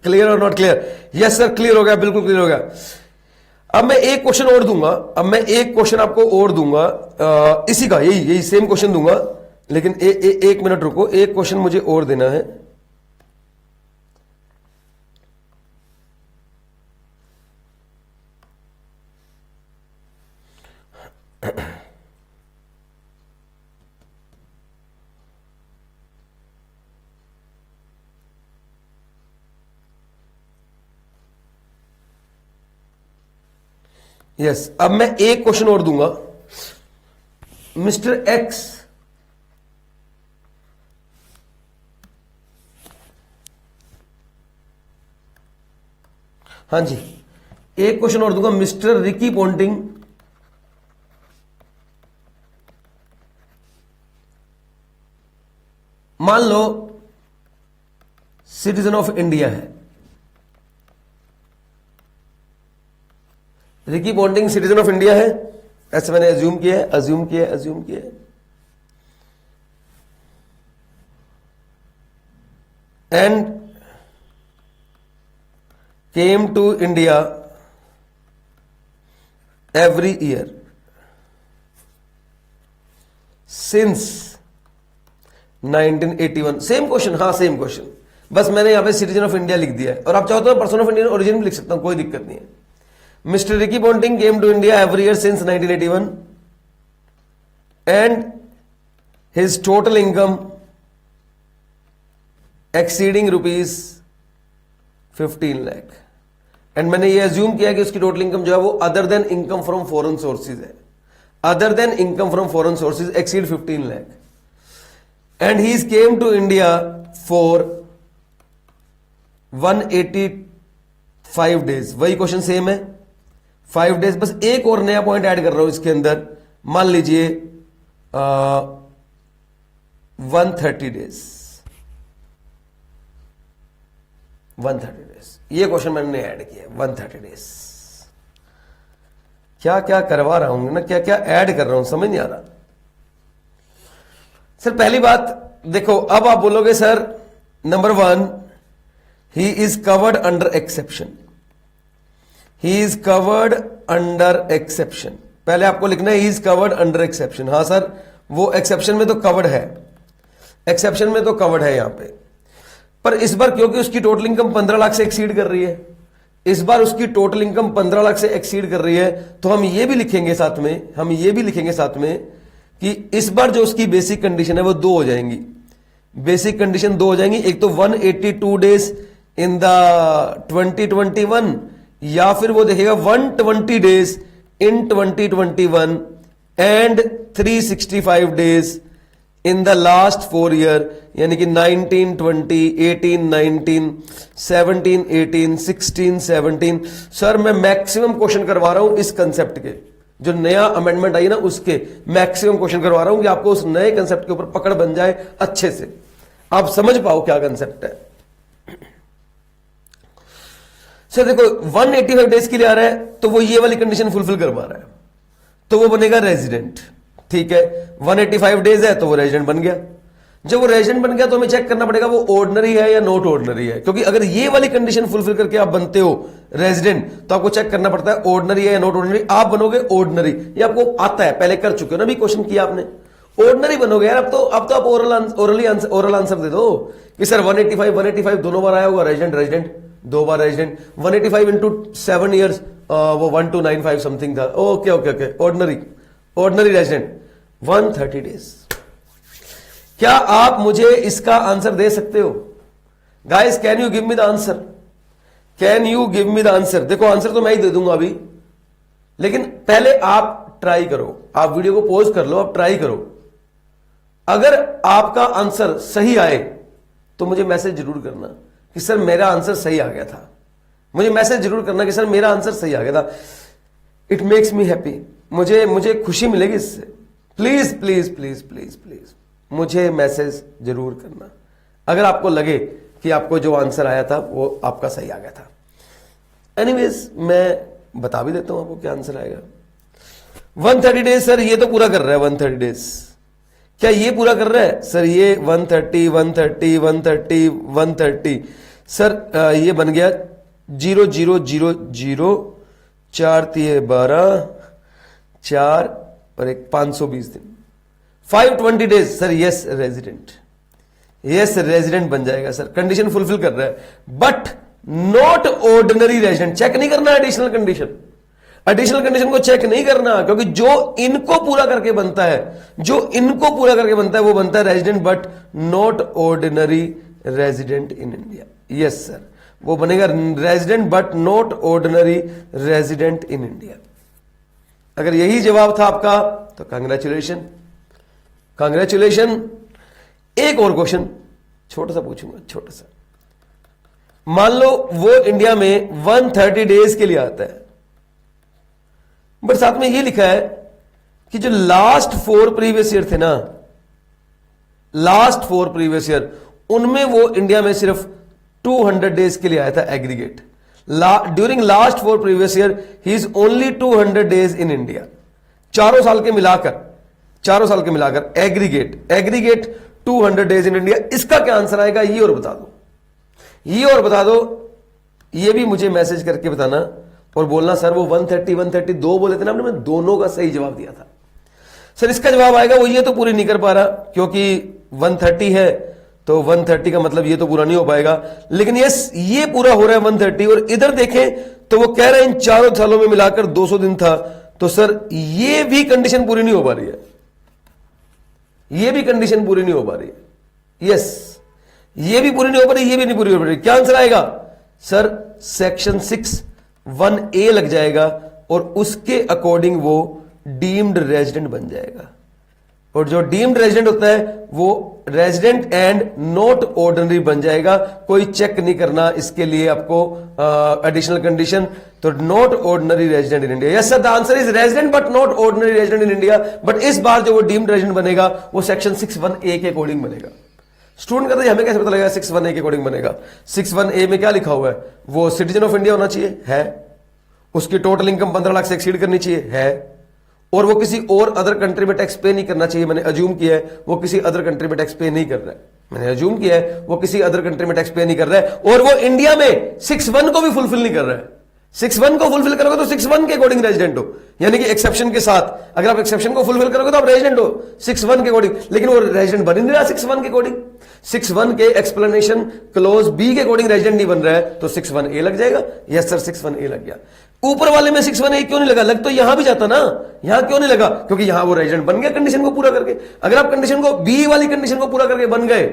clear और not clear? Yes sir, clear हो गया, बिल्कुल क्लियर हो गया। अब मैं एक क्वेश्चन और दूंगा, अब मैं एक क्वेश्चन आपको और दूंगा, इसी का यही सेम क्वेश्चन दूंगा, लेकिन एक मिनट रुको, एक क्वेश्चन मुझे और देना है। यस, अब मैं एक क्वेश्चन और दूंगा। मिस्टर एक्स हाँ जी, एक क्वेश्चन और दूंगा। मिस्टर रिकी पॉन्टिंग मान लो सिटीजन ऑफ इंडिया है, Ricky Ponting citizen of India है, ऐसे मैंने अज्यूम किया है, अज्यूम किया है, अज्यूम किया है, and came to India every year since 1981। Same question, हाँ सेम क्वेश्चन, बस मैंने यहां पे सिटीजन ऑफ इंडिया लिख दिया है और आप चाहो तो पर्सन ऑफ इंडियन ओरिजिन भी लिख सकता हूं, कोई दिक्कत नहीं है। Mr. Ricky Ponting came to India every year since 1981 and his total income exceeding rupees 15 lakh। And मैंने ये अज्यूम किया कि उसकी टोटल इनकम जो है वो other than income from foreign sources है, other than income from foreign sources exceed 15 lakh and he came to India for 185 days. वही क्वेश्चन सेम है, 5 डेज, बस एक और नया पॉइंट ऐड कर रहा हूं इसके अंदर। मान लीजिए 130 डेज, 130 डेज, ये क्वेश्चन मैंने ऐड किया 130 डेज। क्या क्या करवा रहा हूं ना, क्या क्या ऐड कर रहा हूं, समझ नहीं आ रहा। सर पहली बात देखो, अब आप बोलोगे sir number 1 he is covered under exception, he is covered under exception. पहले आपको लिखना है he is covered under exception. हाँ सर, वो एक्सेप्शन में तो कवर्ड है, एक्सेप्शन में तो कवर्ड है यहां पे, पर इस बार क्योंकि उसकी टोटल इनकम 15 लाख से एक्सीड कर रही है, इस बार उसकी टोटल इनकम 15 लाख से एक्सीड कर रही है, तो हम ये भी लिखेंगे साथ में, हम ये भी लिखेंगे साथ में कि इस बार जो उसकी बेसिक कंडीशन है वो 2 हो जाएंगी, बेसिक कंडीशन 2 हो जाएंगी। एक तो 182 डेज इन द 2021 या फिर वो देखेगा 120 days in 2021 and 365 days in the last 4 year, यानी कि 19, 20, 18, 19, 17, 18, 16, 17। सर मैं मैक्सिमम क्वेश्चन करवा रहा हूं इस कंसेप्ट के, जो नया अमेंडमेंट आई ना उसके मैक्सिमम क्वेश्चन करवा रहा हूं कि आपको उस नए कंसेप्ट के ऊपर पकड़ बन जाए, अच्छे से आप समझ पाओ क्या कंसेप्ट है। सर देखो 185 डेज के लिए आ रहा है तो वो ये वाली कंडीशन फुलफिल करवा रहा है, तो वो बनेगा रेजिडेंट, ठीक है। 185 डेज है तो वो रेजिडेंट बन गया। जब वो रेजिडेंट बन गया तो हमें चेक करना पड़ेगा वो ऑर्डिनरी है या नॉट ऑर्डिनरी है, क्योंकि अगर ये वाली कंडीशन फुलफिल करके आप बनते हो रेजिडेंट तो आपको चेक करना पड़ता है ऑर्डिनरी है या नॉट ऑर्डिनरी। आप बनोगे ऑर्डिनरी, ये आपको आता है, पहले कर चुके हो ना, भी क्वेश्चन किया आपने, ऑर्डिनरी बनोगे यार। अब तो आप ओरल आंसर दे दो कि सर 185 दोनों बार आया होगा, रेजिडेंट 2 बार रेजिडेंट, 185 इंटू 7 ईयर्स वो 1295 समथिंग था। Okay ordinary resident 130 days. क्या आप मुझे इसका आंसर दे सकते हो guys? Can you give me the answer? Can you give me the answer? देखो आंसर तो मैं ही दे दूंगा अभी, लेकिन पहले आप ट्राई करो, आप वीडियो को पॉज कर लो, आप ट्राई करो। अगर आपका आंसर सही आए तो मुझे मैसेज जरूर करना कि सर मेरा आंसर सही आ गया था। मुझे मैसेज जरूर करना कि सर मेरा आंसर सही आ गया था। इट मेक्स मी हैप्पी, मुझे खुशी मिलेगी इससे। Please please please please please मुझे मैसेज जरूर करना अगर आपको लगे कि आपको जो आंसर आया था वो आपका सही आ गया था। एनीवेज मैं बता भी देता हूं आपको क्या आंसर आएगा। 130 डेज सर ये तो पूरा कर रहा है। 130 डेज क्या ये पूरा कर रहा है सर? ये 130 130 130 130 सर ये बन गया 0 0 0 0 4 3 12 4 और एक 520 दिन 520 डेज सर। यस रेजिडेंट बन जाएगा सर, कंडीशन फुलफिल कर रहा है, but not ordinary resident. Check नहीं करना एडिशनल कंडीशन को चेक नहीं करना, क्योंकि जो इनको पूरा करके बनता है वो बनता है resident but not ordinary resident in India. Yes sir, वो बनेगा resident but not ordinary resident in India. अगर यही जवाब था आपका तो कांग्रेचुलेशन। एक और क्वेश्चन छोटा सा पूछूंगा, छोटा सा। मान लो वो इंडिया में 130 डेज के लिए आता है, बट साथ में ये लिखा है कि जो लास्ट 4 प्रीवियस ईयर थे ना, लास्ट 4 प्रीवियस ईयर, उनमें वो इंडिया में सिर्फ 200 डेज के लिए आया था aggregate. During last 4 previous year he is only 200 days in India. चारों साल के मिलाकर एग्रीगेट 200 डेज इन इंडिया। इसका क्या आंसर आएगा ये और बता दो। ये भी मुझे मैसेज करके बताना और बोलना सर वो 132 बोले थे ना आपने, मैं दोनों का सही जवाब दिया था। सर इसका जवाब आएगा वो ये तो पूरी नहीं कर पा रहा क्योंकि 130 है, तो 130 का मतलब ये तो पूरा नहीं हो पाएगा, लेकिन यस ये पूरा हो रहा है 130। और इधर देखें तो वो कह रहे हैं इन चारों सालों में मिलाकर 200 दिन था, तो सर ये भी कंडीशन पूरी नहीं हो पा रही है, यस ये भी पूरी नहीं हो पा रही, ये भी नहीं पूरी हो पा रही। क्या आंसर आएगा सर? सेक्शन 6(1)(a) लग जाएगा और उसके अकॉर्डिंग वो डीम्ड रेजिडेंट बन जाएगा। और जो डीम्ड रेजिडेंट होता है वो रेजिडेंट एंड नॉट ऑर्डिनरी बन जाएगा। कोई चेक नहीं करना इसके लिए आपको एडिशनल कंडीशन। तो not ordinary resident in India. Yes sir, the answer is resident but not ordinary resident in India. But इस बार जो वो डीम्ड रेजिडेंट बनेगा वो सेक्शन 6(1)(a) के अकॉर्डिंग बनेगा। स्टूडेंट कहते हैं हमें कैसे पता लगेगा 6(1)(a) के अकॉर्डिंग बनेगा? 6(1)(a) में क्या लिखा हुआ है? वो सिटीजन ऑफ इंडिया होना चाहिए, है। उसकी टोटल इनकम 15 लाख से एक्सीड करनी चाहिए, है। और वो किसी और अदर कंट्री में टैक्स पे नहीं करना चाहिए। मैंने अज्यूम किया है वो किसी अदर कंट्री में टैक्स पे नहीं कर रहा है, वो किसी अदर कंट्री में टैक्स पे नहीं कर रहा है। और वो इंडिया में 6(1) को भी फुलफिल नहीं कर रहा है। 6(1) को फुलफिल करोगे तो 6(1) के अकॉर्डिंग रेजिडेंट हो, यानी कि एक्सेप्शन के साथ। अगर आप एक्सेप्शन को फुलफिल करोगे तो आप रेजिडेंट हो 6(1) के अकॉर्डिंग, लेकिन वो रेजिडेंट बन ही नहीं रहा 6(1) के अकॉर्डिंग। 6(1) के एक्सप्लेनेशन क्लोज बी के अकॉर्डिंग रेजिडेंट नहीं बन रहा है, तो 6(1)(a) लग जाएगा। यस सर, 6(1)(a) लग गया। ऊपर वाले में 6(1)(a) क्यों नहीं लगा? लग तो यहां भी जाता ना, यहां क्यों नहीं लगा? क्योंकि यहां वो रेजिडेंट बन गया कंडीशन को पूरा करके। अगर आप कंडीशन को बी वाली कंडीशन को पूरा करके बन गए,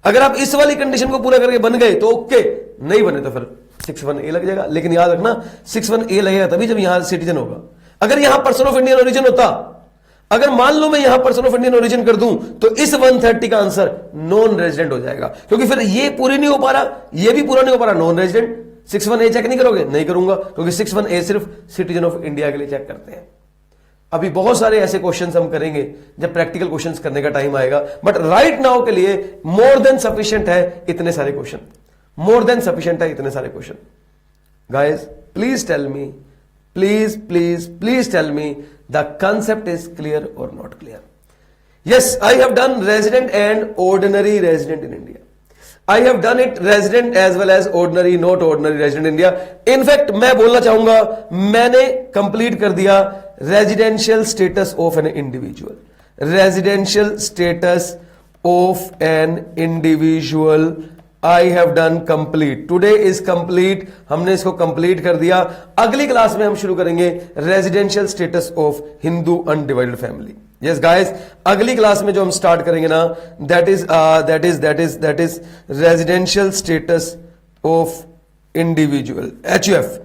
अगर आप इस वाली कंडीशन को पूरा करके बन गए तो ओके, नहीं बने तो फिर 6(1)(a) लग जाएगा। लेकिन याद रखना 6(1)(a) लगेगा तभी जब यहां सिटीजन होगा। अगर यहां पर्सन ऑफ इंडियन ओरिजिन होता, अगर मान लो मैं यहां पर्सन ऑफ इंडियन ओरिजिन कर दूं तो इस 130 का आंसर नॉन रेजिडेंट हो जाएगा, क्योंकि फिर ये पूरी नहीं हो पा रहा, ये भी पूरा नहीं हो पा रहा, नॉन रेजिडेंट। 6(1)(a) चेक नहीं करोगे? नहीं करूंगा, क्योंकि 6(1)(a) सिर्फ सिटीजन ऑफ इंडिया के लिए चेक करते हैं। अभी बहुत सारे ऐसे क्वेश्चंस हम करेंगे जब प्रैक्टिकल क्वेश्चंस करने का टाइम आएगा, बट राइट नाउ के लिए मोर देन सफिशिएंट है इतने सारे क्वेश्चन, मोर देन सफिशिएंट है इतने सारे question. Guys please tell me, please tell me the concept is clear और not clear. Yes, I have done resident and ordinary resident in India. I have done it resident as well as ordinary, not ordinary resident in India. In fact, मैं बोलना चाहूंगा मैंने complete कर दिया residential status of an individual. Residential status of an individual I have done complete. Today is complete. हमने इसको complete कर दिया. अगली क्लास में हम शुरू करेंगे residential status of Hindu undivided family. Yes guys, अगली क्लास में जो हम स्टार्ट करेंगे ना, that is residential status of individual, HUF.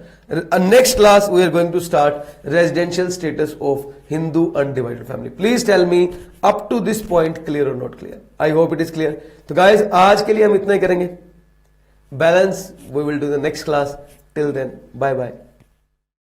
Next class we are going to start residential status of Hindu undivided family. Please tell me up to this point clear or not clear. I hope it is clear. तो guys, आज के लिए हम इतना ही करेंगे. Balance we will do the next class. Till then, bye bye.